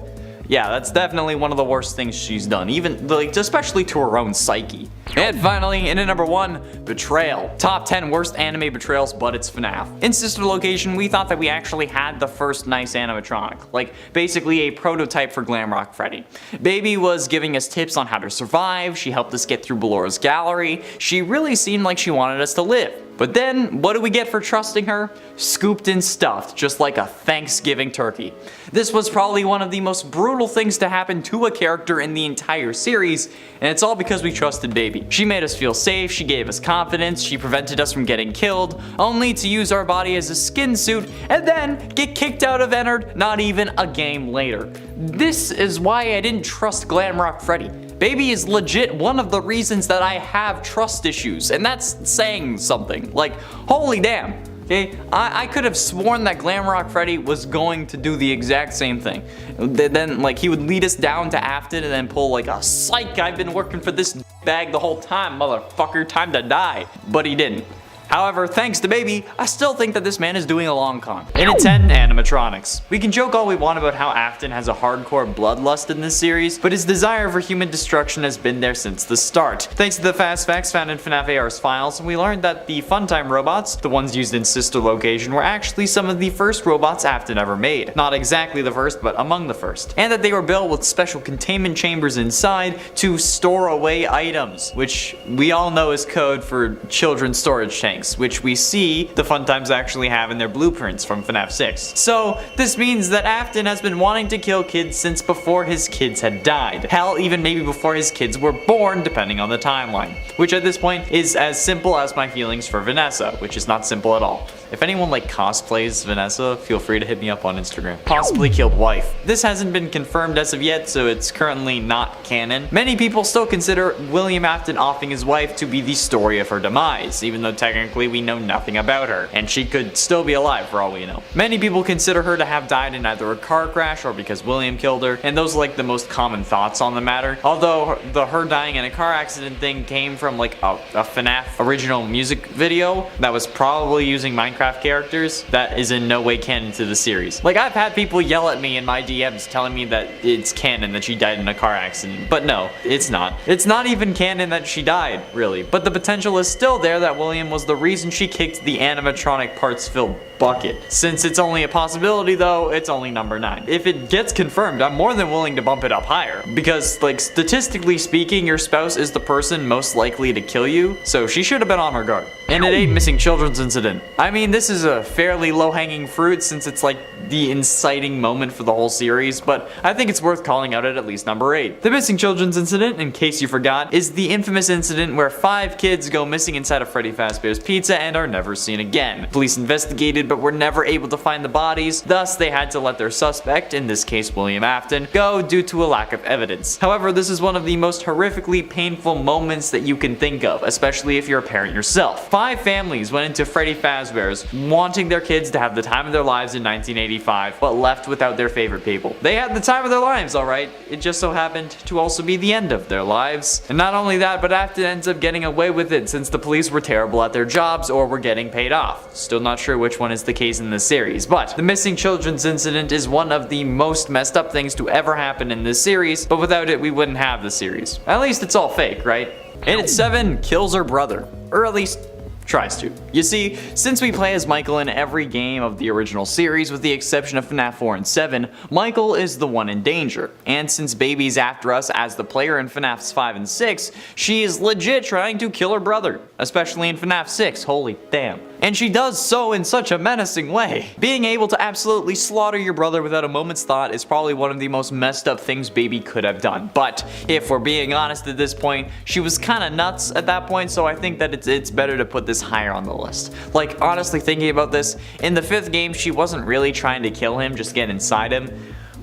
Yeah, that's definitely one of the worst things she's done, even like especially to her own psyche. And finally, in at number 1, Betrayal. Top 10 worst anime betrayals, but it's FNAF. In Sister Location, we thought that we actually had the first nice animatronic, like basically a prototype for Glamrock Freddy. Baby was giving us tips on how to survive, she helped us get through Belora's gallery, she really seemed like she wanted us to live. But then, what do we get for trusting her? Scooped and stuffed, just like a Thanksgiving turkey. This was probably one of the most brutal things to happen to a character in the entire series, and it's all because we trusted Baby. She made us feel safe, she gave us confidence, she prevented us from getting killed, only to use our body as a skin suit, and then get kicked out of Enard not even a game later. This is why I didn't trust Glamrock Freddy. Baby is legit one of the reasons that I have trust issues, and that's saying something. Like, holy damn. Okay, I could have sworn that Glamrock Freddy was going to do the exact same thing. Then, like, he would lead us down to Afton and then pull like a psych, I've been working for this bag the whole time, motherfucker, time to die. But he didn't. However, thanks to Baby, I still think that this man is doing a long con. In at 10, animatronics. We can joke all we want about how Afton has a hardcore bloodlust in this series, but his desire for human destruction has been there since the start. Thanks to the fast facts found in FNAF AR's files, we learned that the funtime robots, the ones used in Sister Location, were actually some of the first robots Afton ever made. Not exactly the first, but among the first. And that they were built with special containment chambers inside to store away items, which we all know is code for children's storage tanks, which we see the Funtimes actually have in their blueprints from FNAF 6. So this means that Afton has been wanting to kill kids since before his kids had died. Hell, even maybe before his kids were born, depending on the timeline. Which at this point is as simple as my feelings for Vanessa, which is not simple at all. If anyone like cosplays Vanessa, feel free to hit me up on Instagram. Possibly killed wife. This hasn't been confirmed as of yet, so it's currently not canon. Many people still consider William Afton offing his wife to be the story of her demise, even though technically we know nothing about her, and she could still be alive for all we know. Many people consider her to have died in either a car crash or because William killed her, and those are like the most common thoughts on the matter. Although her dying in a car accident thing came from like a FNAF original music video that was probably using Minecraft characters that is in no way canon to the series. Like, I've had people yell at me in my DMs telling me that it's canon that she died in a car accident, but no, it's not. It's not even canon that she died, really, but the potential is still there that William was the reason she kicked the animatronic parts filled bucket. Since it's only a possibility though, it's only number 9. If it gets confirmed, I'm more than willing to bump it up higher. Because like statistically speaking, your spouse is the person most likely to kill you, so she should have been on her guard. And at 8, missing children's incident. I mean, this is a fairly low-hanging fruit since it's like the inciting moment for the whole series, but I think it's worth calling out at least number 8. The missing children's incident, in case you forgot, is the infamous incident where 5 kids go missing inside of Freddy Fazbear's Pizza and are never seen again. Police investigated but were never able to find the bodies, thus they had to let their suspect, in this case William Afton, go due to a lack of evidence. However, this is one of the most horrifically painful moments that you can think of, especially if you're a parent yourself. 5 families went into Freddy Fazbear's wanting their kids to have the time of their lives in 1985, but left without their favorite people. They had the time of their lives, alright, it just so happened to also be the end of their lives. And not only that, but Afton ends up getting away with it since the police were terrible at their jobs or were getting paid off. Still not sure which one is the case in this series, but the missing children's incident is one of the most messed up things to ever happen in this series, but without it we wouldn't have the series. At least it's all fake, right? And at 7, kills her brother, or at least tries to. You see, since we play as Michael in every game of the original series with the exception of FNAF 4 and 7, Michael is the one in danger. And since Baby's after us as the player in FNAFs 5 and 6, she is legit trying to kill her brother, especially in FNAF 6, holy damn. And she does so in such a menacing way. Being able to absolutely slaughter your brother without a moment's thought is probably one of the most messed up things Baby could have done. But if we're being honest at this point, she was kinda nuts at that point, so I think that it's better to put this higher on the list. Like, honestly thinking about this, in the 5th game she wasn't really trying to kill him, just get inside him.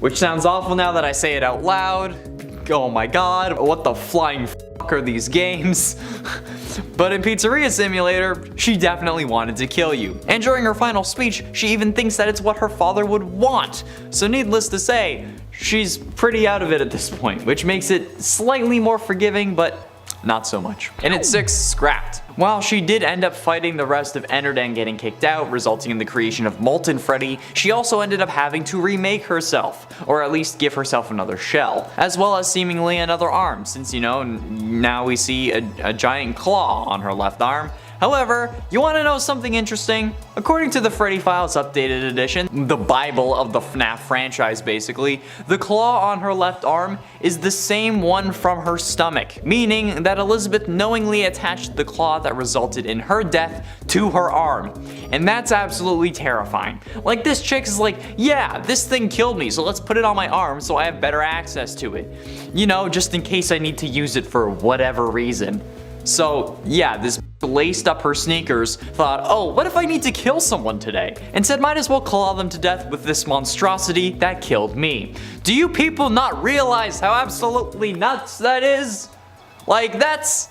Which sounds awful now that I say it out loud. Oh my god, what the flying f are these games? But in Pizzeria Simulator, she definitely wanted to kill you. And during her final speech, she even thinks that it's what her father would want. So needless to say, she's pretty out of it at this point, which makes it slightly more forgiving, but not so much. And at 6, scrapped. While she did end up fighting the rest of Enard and getting kicked out, resulting in the creation of Molten Freddy, she also ended up having to remake herself, or at least give herself another shell, as well as seemingly another arm, since, you know, now we see a giant claw on her left arm. However, you want to know something interesting? According to the Freddy Files Updated Edition, the Bible of the FNAF franchise basically, the claw on her left arm is the same one from her stomach, meaning that Elizabeth knowingly attached the claw that resulted in her death to her arm. And that's absolutely terrifying. Like, this chick is like, yeah, this thing killed me, so let's put it on my arm so I have better access to it. You know, just in case I need to use it for whatever reason. So yeah, this laced up her sneakers, thought, oh, what if I need to kill someone today? And said might as well claw them to death with this monstrosity that killed me. Do you people not realize how absolutely nuts that is? Like, that's...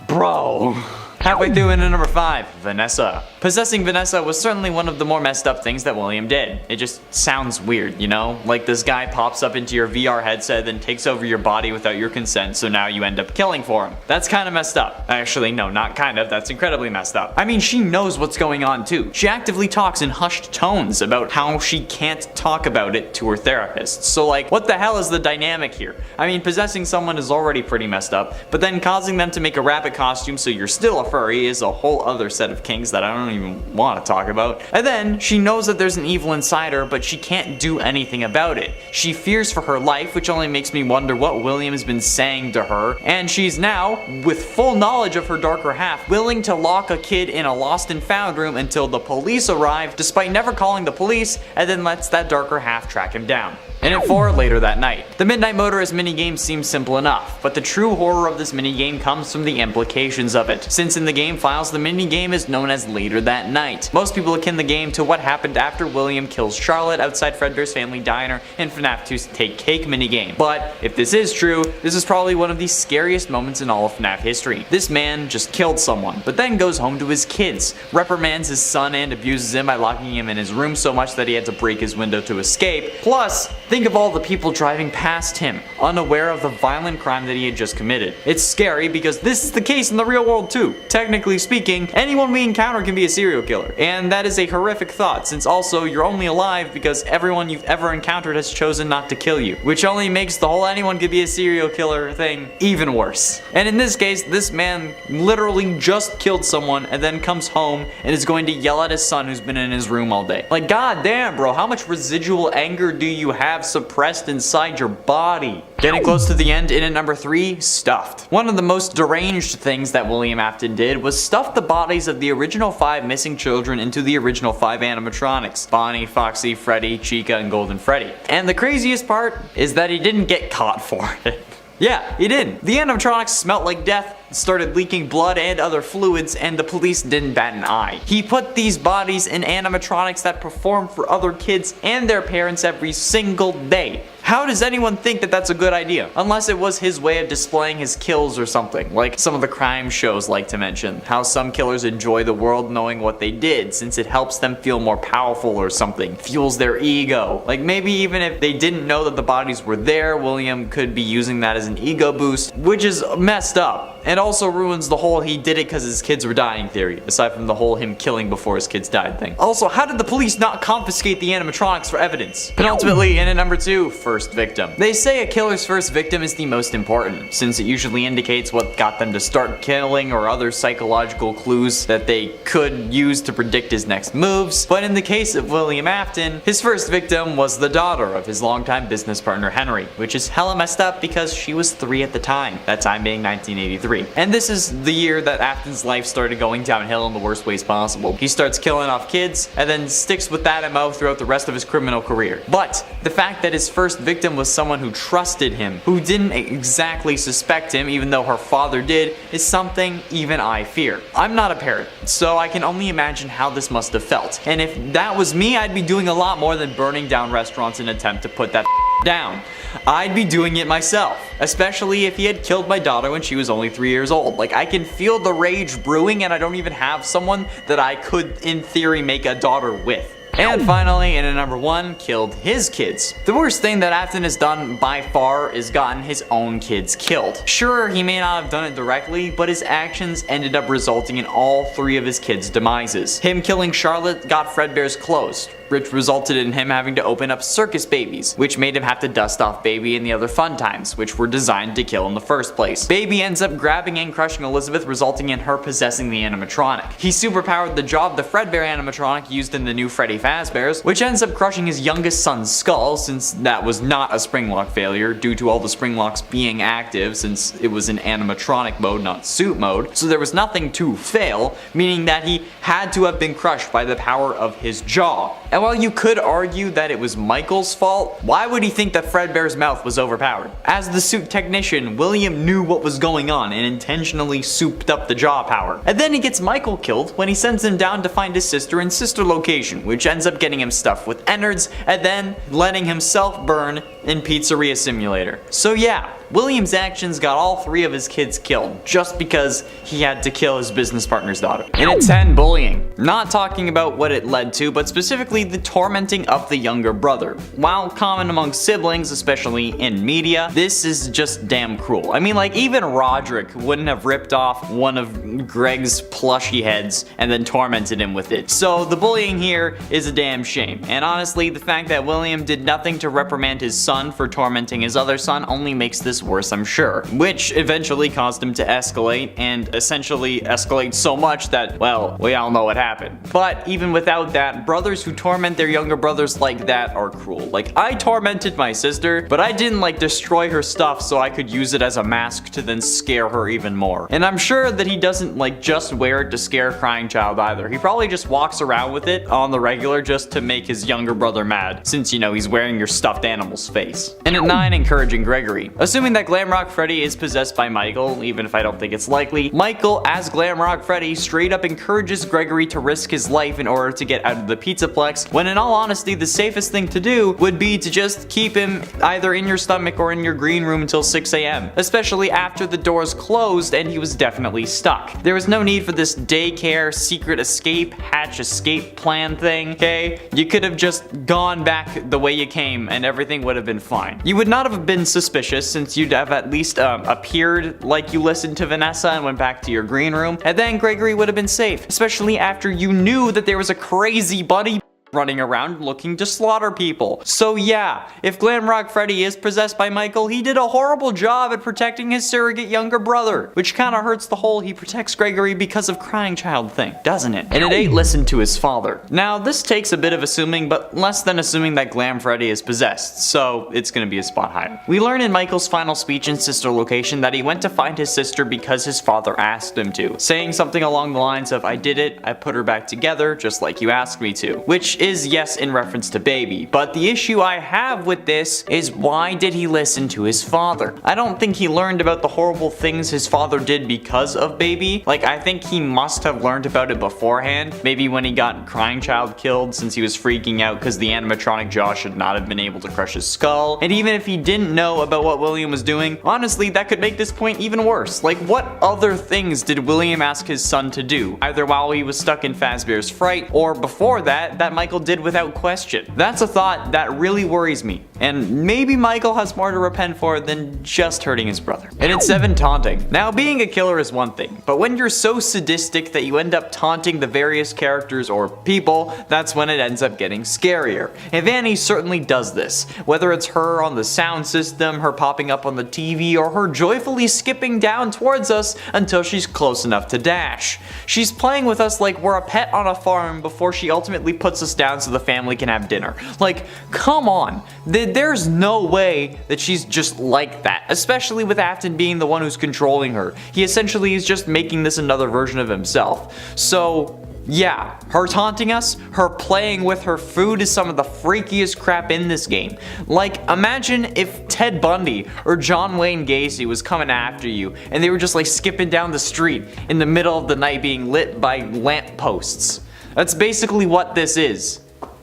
bro. Halfway through into number 5, Vanessa. Possessing Vanessa was certainly one of the more messed up things that William did. It just sounds weird, you know? Like this guy pops up into your VR headset then takes over your body without your consent, so now you end up killing for him. That's kind of messed up. Actually, no, not kind of, that's incredibly messed up. I mean, she knows what's going on too. She actively talks in hushed tones about how she can't talk about it to her therapist. So like, what the hell is the dynamic here? I mean, possessing someone is already pretty messed up, but then causing them to make a rabbit costume so you're still a furry is a whole other set of kinks that I don't even want to talk about. And then she knows that there's an evil inside her, but she can't do anything about it. She fears for her life, which only makes me wonder what William has been saying to her. And she's now, with full knowledge of her darker half, willing to lock a kid in a lost and found room until the police arrive, despite never calling the police, and then lets that darker half track him down. And at 4, later that night. The Midnight Motorist minigame seems simple enough, but the true horror of this minigame comes from the implications of it. Since in the game files, the minigame is known as Later That Night. Most people akin the game to what happened after William kills Charlotte outside Fredbear's Family Diner in FNAF 2's Take Cake minigame. But if this is true, this is probably one of the scariest moments in all of FNAF history. This man just killed someone, but then goes home to his kids, reprimands his son and abuses him by locking him in his room so much that he had to break his window to escape, plus Think of all the people driving past him, unaware of the violent crime that he had just committed. It's scary because this is the case in the real world too. Technically speaking, anyone we encounter can be a serial killer. And that is a horrific thought, since also you're only alive because everyone you've ever encountered has chosen not to kill you, which only makes the whole anyone could be a serial killer thing even worse. And in this case, this man literally just killed someone and then comes home and is going to yell at his son who's been in his room all day. Like, god damn, bro, how much residual anger do you have suppressed inside your body? Getting close to the end, in at number 3, stuffed. One of the most deranged things that William Afton did was stuff the bodies of the original 5 missing children into the original 5 animatronics: Vany, Foxy, Freddy, Chica, and Golden Freddy. And the craziest part is that he didn't get caught for it. Yeah, he didn't. The animatronics smelt like death, started leaking blood and other fluids, and the police didn't bat an eye. He put these bodies in animatronics that perform for other kids and their parents every single day. How does anyone think that that's a good idea? Unless it was his way of displaying his kills or something, like some of the crime shows like to mention. How some killers enjoy the world knowing what they did, since it helps them feel more powerful or something. Fuels their ego. Like maybe even if they didn't know that the bodies were there, William could be using that as an ego boost, which is messed up. And also ruins the whole he did it because his kids were dying theory, aside from the whole him killing before his kids died thing. Also, how did the police not confiscate the animatronics for evidence? Penultimately, in at number 2, first victim. They say a killer's first victim is the most important, since it usually indicates what got them to start killing or other psychological clues that they could use to predict his next moves. But in the case of William Afton, his first victim was the daughter of his longtime business partner Henry, which is hella messed up because she was 3 at the time, that time being 1983. And this is the year that Afton's life started going downhill in the worst ways possible. He starts killing off kids and then sticks with that MO throughout the rest of his criminal career. But the fact that his first victim was someone who trusted him, who didn't exactly suspect him even though her father did, is something even I fear. I'm not a parent, so I can only imagine how this must have felt. And if that was me, I'd be doing a lot more than burning down restaurants in an attempt to put that down. I'd be doing it myself, especially if he had killed my daughter when she was only 3 years old. Like, I can feel the rage brewing and I don't even have someone that I could, in theory, make a daughter with. And finally, in at number 1, killed his kids. The worst thing that Afton has done by far is gotten his own kids killed. Sure, he may not have done it directly, but his actions ended up resulting in all 3 of his kids' demises. Him killing Charlotte got Fredbear's closed, which resulted in him having to open up circus babies, which made him have to dust off Baby and the other funtimes, which were designed to kill in the first place. Baby ends up grabbing and crushing Elizabeth, resulting in her possessing the animatronic. He superpowered the jaw of the Fredbear animatronic used in the new Freddy Fazbear's, which ends up crushing his youngest son's skull, since that was not a springlock failure due to all the springlocks being active, since it was in animatronic mode, not suit mode, so there was nothing to fail, meaning that he had to have been crushed by the power of his jaw. And while you could argue that it was Michael's fault, why would he think that Fredbear's mouth was overpowered? As the suit technician, William knew what was going on and intentionally souped up the jaw power. And then he gets Michael killed when he sends him down to find his sister in sister location, which ends up getting him stuffed with Enards and then letting himself burn in Pizzeria Simulator. So yeah, William's actions got all 3 of his kids killed just because he had to kill his business partner's daughter. And at 10, bullying. Not talking about what it led to, but specifically the tormenting of the younger brother. While common among siblings, especially in media, this is just damn cruel. I mean, like, even Roderick wouldn't have ripped off one of Greg's plushie heads and then tormented him with it. So the bullying here is a damn shame. And honestly, the fact that William did nothing to reprimand his son for tormenting his other son only makes this worse, I'm sure. Which eventually caused him to escalate, and essentially escalate so much that, well, we all know what happened. But even without that, brothers who torment their younger brothers like that are cruel. Like, I tormented my sister, but I didn't like destroy her stuff so I could use it as a mask to then scare her even more. And I'm sure that he doesn't like just wear it to scare a crying child either. He probably just walks around with it on the regular just to make his younger brother mad, since, you know, he's wearing your stuffed animal's face. And at 9, encouraging Gregory. Assuming Knowing that Glamrock Freddy is possessed by Michael, even if I don't think it's likely, Michael, as Glamrock Freddy, straight up encourages Gregory to risk his life in order to get out of the Pizzaplex, when in all honesty, the safest thing to do would be to just keep him either in your stomach or in your green room until 6 a.m., especially after the doors closed and he was definitely stuck. There was no need for this daycare, secret escape, hatch escape plan thing, okay? You could have just gone back the way you came and everything would have been fine. You would not have been suspicious since you'd have at least appeared like you listened to Vanessa and went back to your green room, and then Gregory would have been safe, especially after you knew that there was a crazy bunny running around looking to slaughter people. So yeah, if Glamrock Freddy is possessed by Michael, he did a horrible job at protecting his surrogate younger brother, which kinda hurts the whole he protects Gregory because of crying child thing, doesn't it? And it ain't listen to his father. Now, this takes a bit of assuming, but less than assuming that Glam Freddy is possessed, so it's gonna be a spot higher. We learn in Michael's final speech in Sister Location that he went to find his sister because his father asked him to, saying something along the lines of, "I did it, I put her back together, just like you asked me to," which is yes in reference to Baby, but the issue I have with this is why did he listen to his father? I don't think he learned about the horrible things his father did because of Baby. Like, I think he must have learned about it beforehand, maybe when he got Crying Child killed since he was freaking out because the animatronic jaw should not have been able to crush his skull, and even if he didn't know about what William was doing, honestly that could make this point even worse. Like, what other things did William ask his son to do, either while he was stuck in Fazbear's Fright or before that Michael did without question? That's a thought that really worries me, and maybe Michael has more to repent for than just hurting his brother. And it's 7, taunting. Now, being a killer is one thing, but when you're so sadistic that you end up taunting the various characters or people, that's when it ends up getting scarier. And Vany certainly does this, whether it's her on the sound system, her popping up on the TV, or her joyfully skipping down towards us until she's close enough to dash. She's playing with us like we're a pet on a farm before she ultimately puts us down so the family can have dinner. Like, come on. There's no way that she's just like that, especially with Afton being the one who's controlling her. He essentially is just making this another version of himself. So yeah, her taunting us, her playing with her food is some of the freakiest crap in this game. Like, imagine if Ted Bundy or John Wayne Gacy was coming after you and they were just like skipping down the street in the middle of the night being lit by lamp posts. That's basically what this is.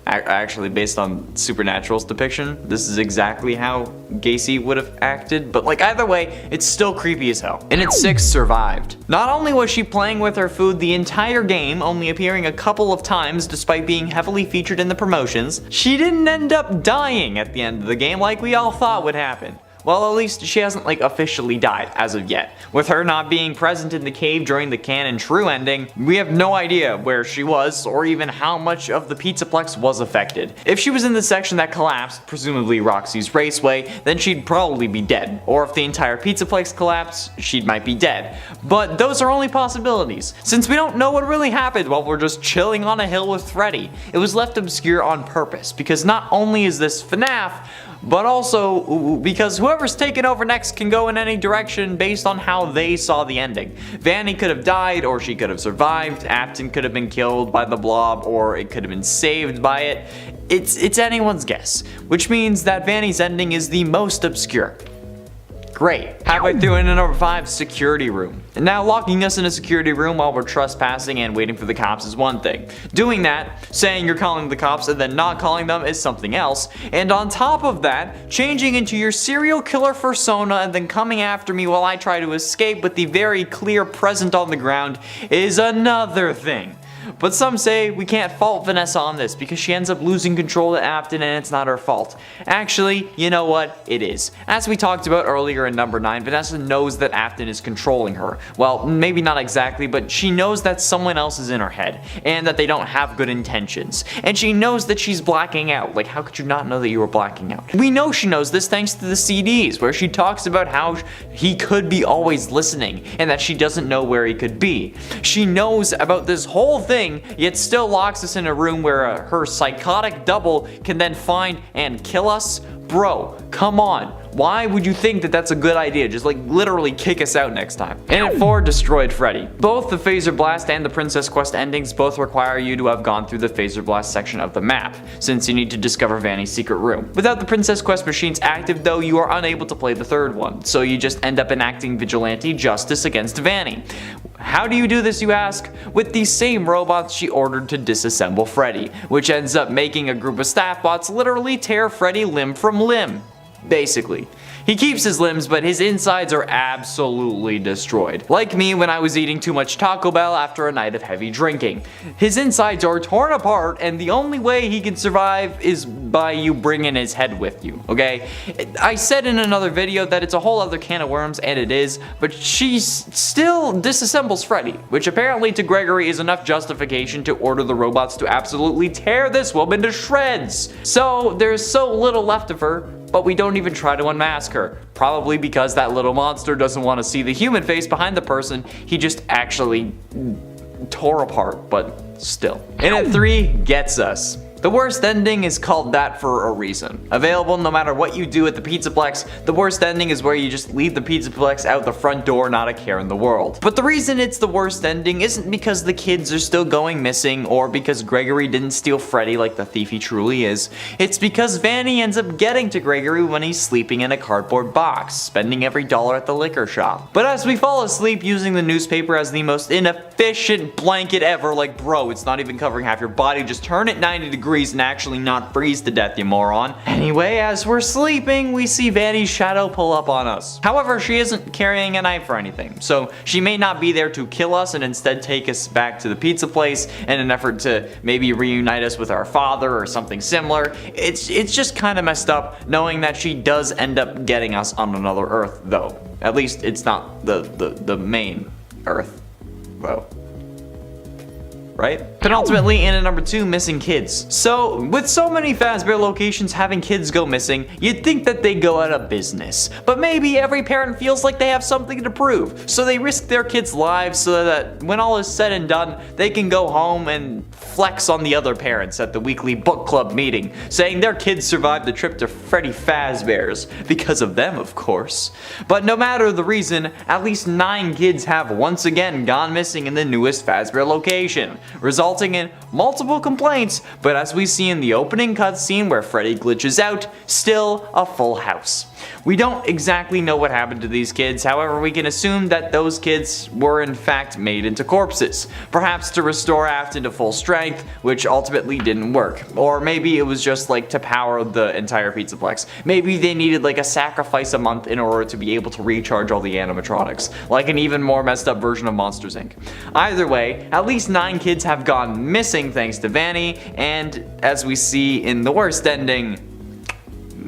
Actually, based on Supernatural's depiction, this is exactly how Gacy would have acted, but like either way, it's still creepy as hell. And it's 6, survived. Not only was she playing with her food the entire game, only appearing a couple of times despite being heavily featured in the promotions, she didn't end up dying at the end of the game like we all thought would happen. Well, at least she hasn't like officially died as of yet. With her not being present in the cave during the canon true ending, we have no idea where she was or even how much of the Pizzaplex was affected. If she was in the section that collapsed, presumably Roxy's Raceway, then she'd probably be dead. Or if the entire Pizzaplex collapsed, she might be dead. But those are only possibilities, since we don't know what really happened while we're just chilling on a hill with Freddy. It was left obscure on purpose, because not only is this FNAF, but also because whoever's taking over next can go in any direction based on how they saw the ending. Vany could have died, or she could have survived. Afton could have been killed by the blob, or it could have been saved by it. It's anyone's guess, which means that Vany's ending is the most obscure. Great. Halfway through into number 5, security room. And now locking us in a security room while we're trespassing and waiting for the cops is one thing. Doing that, saying you're calling the cops and then not calling them is something else. And on top of that, changing into your serial killer persona and then coming after me while I try to escape with the very clear present on the ground is another thing. But some say we can't fault Vanessa on this because she ends up losing control to Afton and it's not her fault. Actually, you know what? It is. As we talked about earlier in number 9, Vanessa knows that Afton is controlling her. Well, maybe not exactly, but she knows that someone else is in her head and that they don't have good intentions. And she knows that she's blacking out. Like, how could you not know that you were blacking out? We know she knows this thanks to the CDs where she talks about how he could be always listening and that she doesn't know where he could be. She knows about this whole thing, yet still locks us in a room where her psychotic double can then find and kill us? Bro, come on. Why would you think that that's a good idea? Just like literally kick us out next time. And at 4, Destroyed Freddy. Both the Phaser Blast and the Princess Quest endings both require you to have gone through the Phaser Blast section of the map, since you need to discover Vany's secret room. Without the Princess Quest machines active though, you are unable to play the third one, so you just end up enacting vigilante justice against Vany. How do you do this, you ask? With these same robots she ordered to disassemble Freddy, which ends up making a group of staff bots literally tear Freddy limb from limb. Basically. He keeps his limbs, but his insides are absolutely destroyed. Like me when I was eating too much Taco Bell after a night of heavy drinking. His insides are torn apart, and the only way he can survive is by you bringing his head with you, okay? I said in another video that it's a whole other can of worms, and it is, but she still disassembles Freddy, which apparently to Gregory is enough justification to order the robots to absolutely tear this woman to shreds. So there's so little left of her, but we don't even try to unmask her. Probably because that little monster doesn't want to see the human face behind the person he just actually tore apart, but still. And at 3, Gets Us. The worst ending is called that for a reason. Available no matter what you do at the Pizzaplex, the worst ending is where you just leave the Pizzaplex out the front door, not a care in the world. But the reason it's the worst ending isn't because the kids are still going missing or because Gregory didn't steal Freddy like the thief he truly is. It's because Vany ends up getting to Gregory when he's sleeping in a cardboard box, spending every dollar at the liquor shop. But as we fall asleep using the newspaper as the most inefficient blanket ever, like bro, it's not even covering half your body, just turn it 90 degrees and actually not freeze to death, you moron. Anyway, as we're sleeping, we see Vany's shadow pull up on us. However, she isn't carrying a knife or anything, so she may not be there to kill us and instead take us back to the pizza place in an effort to maybe reunite us with our father or something similar. It's just kind of messed up knowing that she does end up getting us on another Earth, though. At least it's not the main Earth, though. Right? Penultimately, in at number 2, missing kids. So, with so many Fazbear locations having kids go missing, you'd think that they go out of business. But maybe every parent feels like they have something to prove, so they risk their kids' lives so that when all is said and done, they can go home and flex on the other parents at the weekly book club meeting, saying their kids survived the trip to Freddy Fazbear's, because of them, of course. But no matter the reason, at least 9 kids have once again gone missing in the newest Fazbear location, resulting in multiple complaints, but as we see in the opening cutscene where Freddy glitches out, still a full house. We don't exactly know what happened to these kids, however we can assume that those kids were in fact made into corpses, perhaps to restore Afton to full strength, which ultimately didn't work. Or maybe it was just like to power the entire Pizzaplex. Maybe they needed like a sacrifice a month in order to be able to recharge all the animatronics, like an even more messed up version of Monsters Inc. Either way, at least 9 kids have gone missing thanks to Vany, and as we see in the worst ending,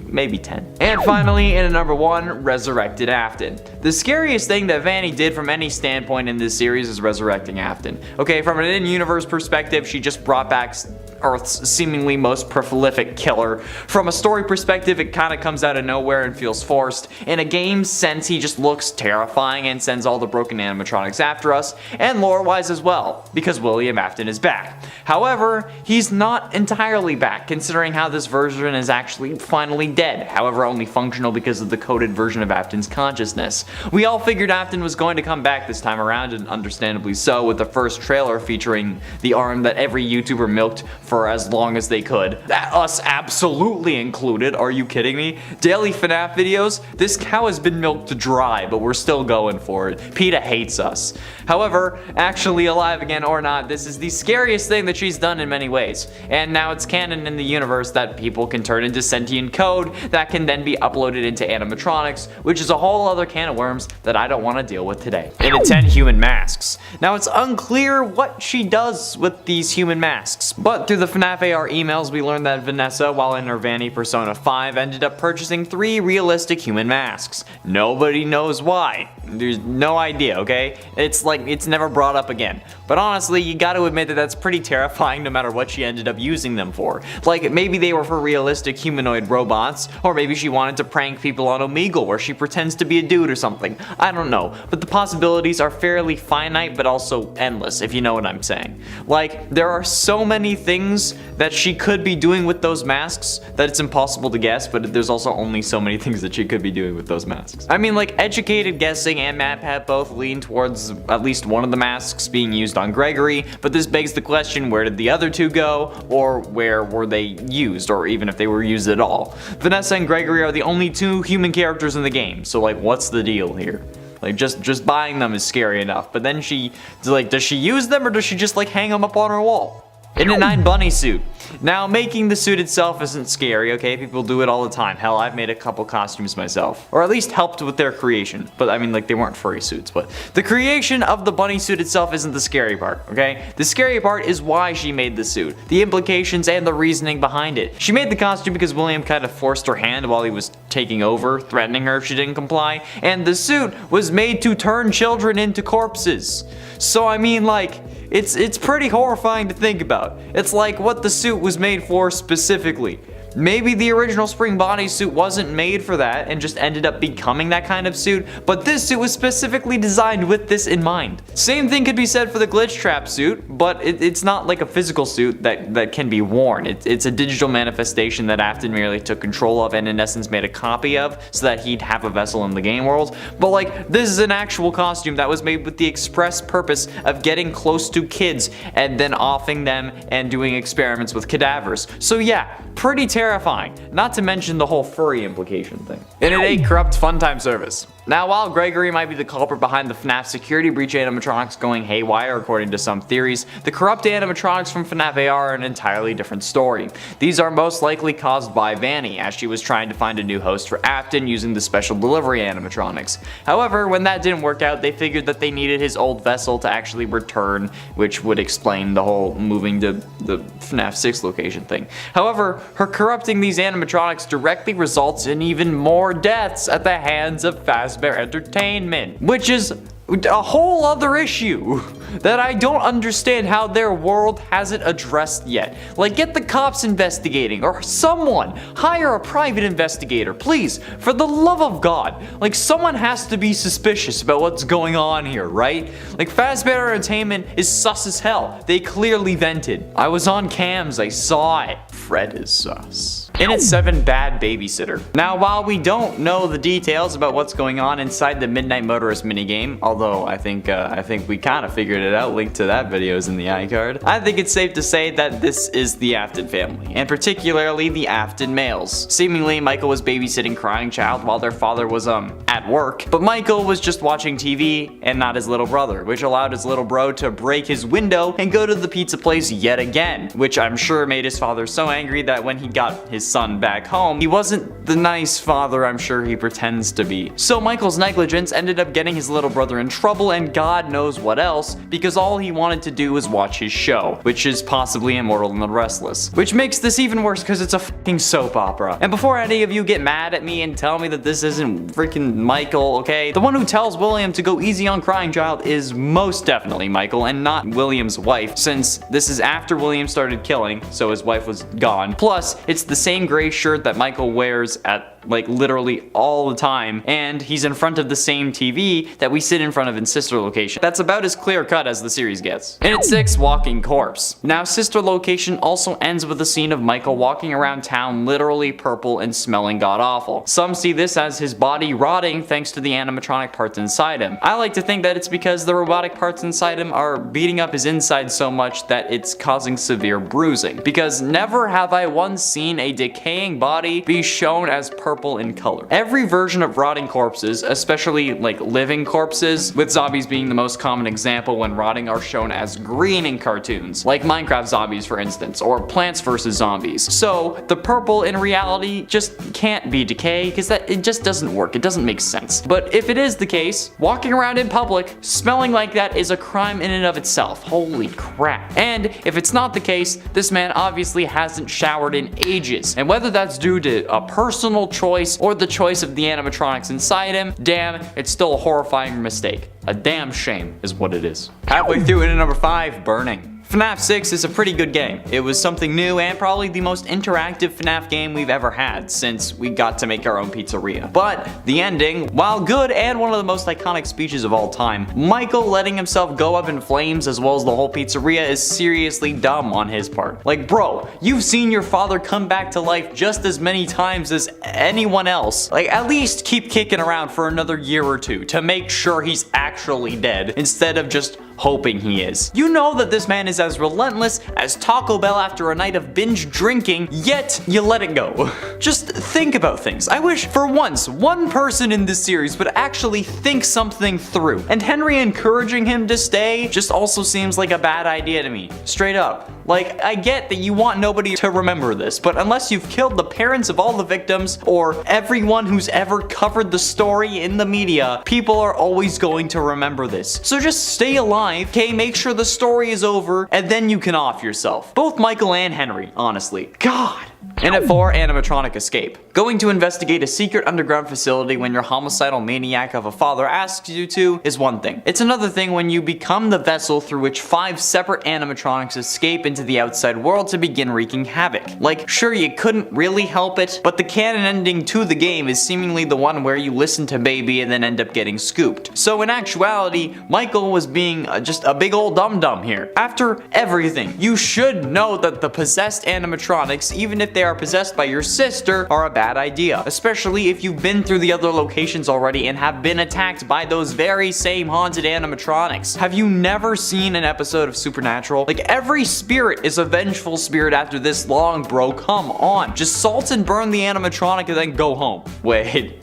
maybe 10. And finally, in at number 1, Resurrected Afton. The scariest thing that Vany did from any standpoint in this series is resurrecting Afton. Okay, from an in-universe perspective, she just brought back Earth's seemingly most prolific killer. From a story perspective, it kind of comes out of nowhere and feels forced. In a game sense, he just looks terrifying and sends all the broken animatronics after us, and lore-wise as well, because William Afton is back. However, he's not entirely back, considering how this version is actually finally dead, however only functional because of the coded version of Afton's consciousness. We all figured Afton was going to come back this time around, and understandably so, with the first trailer featuring the arm that every YouTuber milked for as long as they could. Us absolutely included, are you kidding me? Daily FNAF videos? This cow has been milked dry, but we're still going for it. PETA hates us. However, actually alive again or not, this is the scariest thing that she's done in many ways. And now it's canon in the universe that people can turn into sentient code that can then be uploaded into animatronics, which is a whole other can of worms that I don't want to deal with today. And at 10, human masks. Now it's unclear what she does with these human masks, but through the FNAF AR emails we learned that Vanessa, while in her Vany Persona 5, ended up purchasing 3 realistic human masks. Nobody knows why. There's no idea, okay? It's like, it's never brought up again. But honestly, you gotta admit that that's pretty terrifying no matter what she ended up using them for. Like, maybe they were for realistic humanoid robots, or maybe she wanted to prank people on Omegle where she pretends to be a dude or something. I don't know, but the possibilities are fairly finite but also endless, if you know what I'm saying. Like, there are so many things that she could be doing with those masks that it's impossible to guess, but there's also only so many things that she could be doing with those masks. I mean, like, educated guessing and MatPat both lean towards at least one of the masks being used on Gregory, but this begs the question, where did the other two go, or where were they used, or even if they were used at all? Vanessa and Gregory are the only two human characters in the game, so like, what's the deal here? Like, just buying them is scary enough, but then she, like, does she use them or does she just like hang them up on her wall? In a 9 bunny suit. Now, making the suit itself isn't scary, okay? People do it all the time. Hell, I've made a couple costumes myself. Or at least helped with their creation. But I mean, like, they weren't furry suits. But the creation of the bunny suit itself isn't the scary part, okay? The scary part is why she made the suit. The implications and the reasoning behind it. She made the costume because William kind of forced her hand while he was taking over, threatening her if she didn't comply. And the suit was made to turn children into corpses. So, I mean, like, it's pretty horrifying to think about. It's like what the suit was made for specifically. Maybe the original spring bodysuit wasn't made for that and just ended up becoming that kind of suit, but this suit was specifically designed with this in mind. Same thing could be said for the glitch trap suit, but it's not like a physical suit that can be worn. It's a digital manifestation that Afton merely took control of and in essence made a copy of so that he'd have a vessel in the game world. But like, this is an actual costume that was made with the express purpose of getting close to kids and then offing them and doing experiments with cadavers. So yeah, pretty terrifying, not to mention the whole furry implication thing. In an 8 corrupt funtime service. Now, while Gregory might be the culprit behind the FNAF security breach animatronics going haywire according to some theories, the corrupt animatronics from FNAF AR are an entirely different story. These are most likely caused by Vany, as she was trying to find a new host for Afton using the special delivery animatronics. However, when that didn't work out, they figured that they needed his old vessel to actually return, which would explain the whole moving to the FNAF 6 location thing. However, her corrupting these animatronics directly results in even more deaths at the hands of Fazbear Entertainment, which is a whole other issue that I don't understand how their world hasn't addressed yet. Like, get the cops investigating, or someone hire a private investigator, please, for the love of God. Like, someone has to be suspicious about what's going on here, right? Like, Fazbear Entertainment is sus as hell. They clearly vented. I was on cams, I saw it. Fred is sus. In at 7, Bad Babysitter. Now, while we don't know the details about what's going on inside the Midnight Motorist minigame, although I think we kind of figured it out, link to that video is in the iCard, I think it's safe to say that this is the Afton family, and particularly the Afton males. Seemingly, Michael was babysitting crying child while their father was, at work, but Michael was just watching TV and not his little brother, which allowed his little bro to break his window and go to the pizza place yet again, which I'm sure made his father so angry that when he got his son back home, he wasn't the nice father I'm sure he pretends to be. So Michael's negligence ended up getting his little brother in trouble and God knows what else, because all he wanted to do was watch his show, which is possibly Immortal and the Restless. Which makes this even worse because it's a fucking soap opera. And before any of you get mad at me and tell me that this isn't freaking Michael, okay? The one who tells William to go easy on crying child is most definitely Michael and not William's wife, since this is after William started killing, so his wife was gone. Plus, it's the same gray shirt that Michael wears at like literally all the time, and he's in front of the same TV that we sit in front of in Sister Location. That's about as clear cut as the series gets. And at 6, Walking Corpse. Now, Sister Location also ends with a scene of Michael walking around town literally purple and smelling god-awful. Some see this as his body rotting thanks to the animatronic parts inside him. I like to think that it's because the robotic parts inside him are beating up his inside so much that it's causing severe bruising, because never have I once seen a decaying body be shown as purple in color. Every version of rotting corpses, especially like living corpses, with zombies being the most common example when rotting, are shown as green in cartoons, like Minecraft zombies for instance, or Plants vs. Zombies. So the purple in reality just can't be decay, because it just doesn't work, it doesn't make sense. But if it is the case, walking around in public smelling like that is a crime in and of itself. Holy crap. And if it's not the case, this man obviously hasn't showered in ages, is. And whether that's due to a personal choice or the choice of the animatronics inside him, damn, it's still a horrifying mistake. A damn shame is what it is. Halfway through into number 5, Burning. FNAF 6 is a pretty good game. It was something new and probably the most interactive FNAF game we've ever had since we got to make our own pizzeria. But the ending, while good and one of the most iconic speeches of all time, Michael letting himself go up in flames as well as the whole pizzeria is seriously dumb on his part. Like, bro, you've seen your father come back to life just as many times as anyone else. Like, at least keep kicking around for another year or two to make sure he's actually dead instead of just hoping he is. You know that this man is as relentless as Taco Bell after a night of binge drinking, yet you let it go. Just think about things. I wish for once one person in this series would actually think something through. And Henry encouraging him to stay just also seems like a bad idea to me. Straight up. Like, I get that you want nobody to remember this, but unless you've killed the parents of all the victims or everyone who's ever covered the story in the media, people are always going to remember this. So just stay alive, okay? Make sure the story is over, and then you can off yourself. Both Michael and Henry, honestly. God. And at 4, animatronic escape. Going to investigate a secret underground facility when your homicidal maniac of a father asks you to is one thing. It's another thing when you become the vessel through which 5 separate animatronics escape into the outside world to begin wreaking havoc. Like, sure, you couldn't really help it, but the canon ending to the game is seemingly the one where you listen to Baby and then end up getting scooped. So in actuality, Michael was being just a big old dum-dum here. After everything, you should know that the possessed animatronics, even if they are possessed by your sister, are a bad idea, especially if you've been through the other locations already and have been attacked by those very same haunted animatronics. Have you never seen an episode of Supernatural? Like, every spirit is a vengeful spirit after this long, bro. Come on. Just salt and burn the animatronic and then go home. Wait,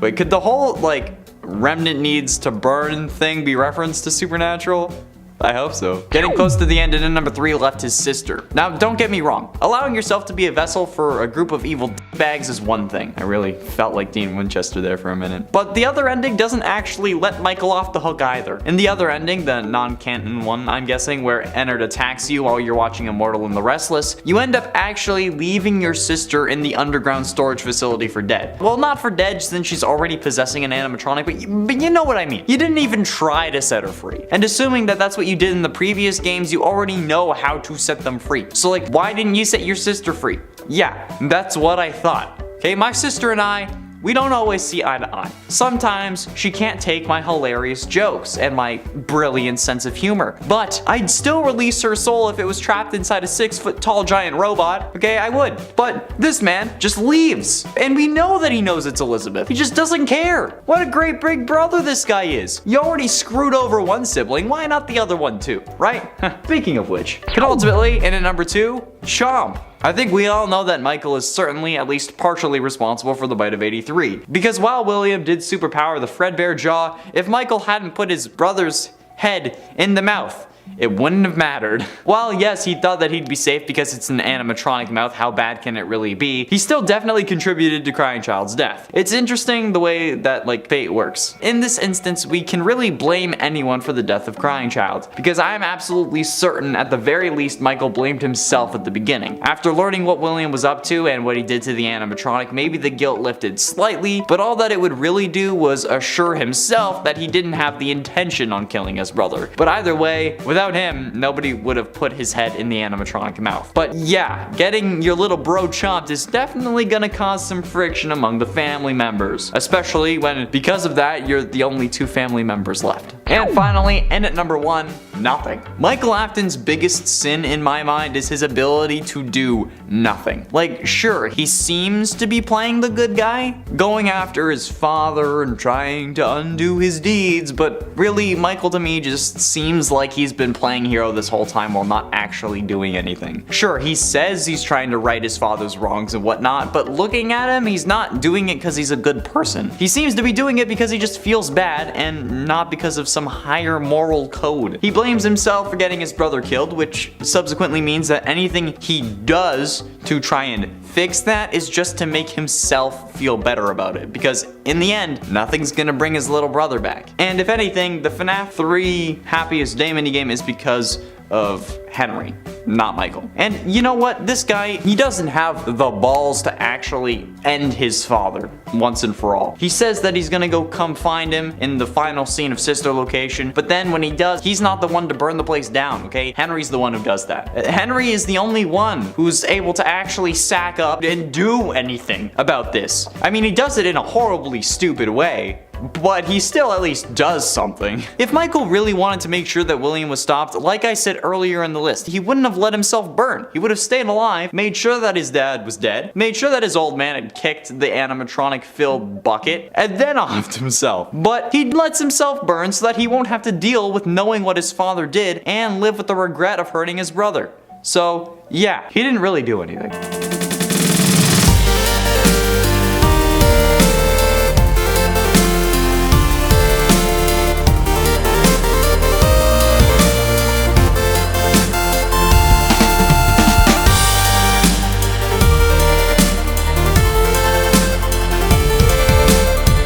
could the whole, like, Remnant needs to burn thing be referenced to Supernatural? I hope so. Getting close to the end, and in number 3 left his sister. Now, don't get me wrong. Allowing yourself to be a vessel for a group of evil bags is one thing. I really felt like Dean Winchester there for a minute. But the other ending doesn't actually let Michael off the hook either. In the other ending, the non-canon one, I'm guessing, where Enard attacks you while you're watching Immortal and the Restless, you end up actually leaving your sister in the underground storage facility for dead. Well, not for dead since she's already possessing an animatronic, but you know what I mean. You didn't even try to set her free. And assuming that that's what you did in the previous games, you already know how to set them free. So like, why didn't you set your sister free? Yeah, that's what I thought. Okay, my sister and I, we don't always see eye to eye. Sometimes she can't take my hilarious jokes and my brilliant sense of humor, but I'd still release her soul if it was trapped inside a 6-foot-tall giant robot. Okay, I would. But this man just leaves. And we know that he knows it's Elizabeth. He just doesn't care. What a great big brother this guy is. You already screwed over one sibling, why not the other one too, right? Speaking of which, penultimately, and at number 2, Chomp. I think we all know that Michael is certainly at least partially responsible for the bite of 83. Because while William did superpower the Fredbear jaw, if Michael hadn't put his brother's head in the mouth, it wouldn't have mattered. While yes, he thought that he'd be safe because it's an animatronic mouth, how bad can it really be? He still definitely contributed to Crying Child's death. It's interesting the way that like fate works. In this instance, we can really blame anyone for the death of Crying Child, because I am absolutely certain at the very least Michael blamed himself at the beginning. After learning what William was up to and what he did to the animatronic, maybe the guilt lifted slightly, but all that it would really do was assure himself that he didn't have the intention on killing his brother. But either way, without him, nobody would have put his head in the animatronic mouth. But yeah, getting your little bro chomped is definitely gonna cause some friction among the family members, especially when, because of that, you're the only 2 family members left. And finally, and at number 1, nothing. Michael Afton's biggest sin in my mind is his ability to do nothing. Like, sure, he seems to be playing the good guy, going after his father and trying to undo his deeds, but really, Michael to me just seems like he's been playing hero this whole time while not actually doing anything. Sure, he says he's trying to right his father's wrongs and whatnot, but looking at him, he's not doing it because he's a good person. He seems to be doing it because he just feels bad and not because of some higher moral code. He blames himself for getting his brother killed, which subsequently means that anything he does to try and fix that is just to make himself feel better about it, because in the end, nothing's gonna bring his little brother back. And if anything, the FNAF 3 happiest day minigame is because of Henry. not Michael. And you know what? This guy, he doesn't have the balls to actually end his father once and for all. He says that he's gonna go come find him in the final scene of Sister Location, but then when he does, he's not the one to burn the place down, okay? Henry's the one who does that. Henry is the only one who's able to actually sack up and do anything about this. I mean, he does it in a horribly stupid way, but he still at least does something. If Michael really wanted to make sure that William was stopped, like I said earlier in the list, he wouldn't have let himself burn. He would have stayed alive, made sure that his dad was dead, made sure that his old man had kicked the animatronic-filled bucket, and then offed himself. But he lets himself burn so that he won't have to deal with knowing what his father did and live with the regret of hurting his brother. So, yeah, he didn't really do anything.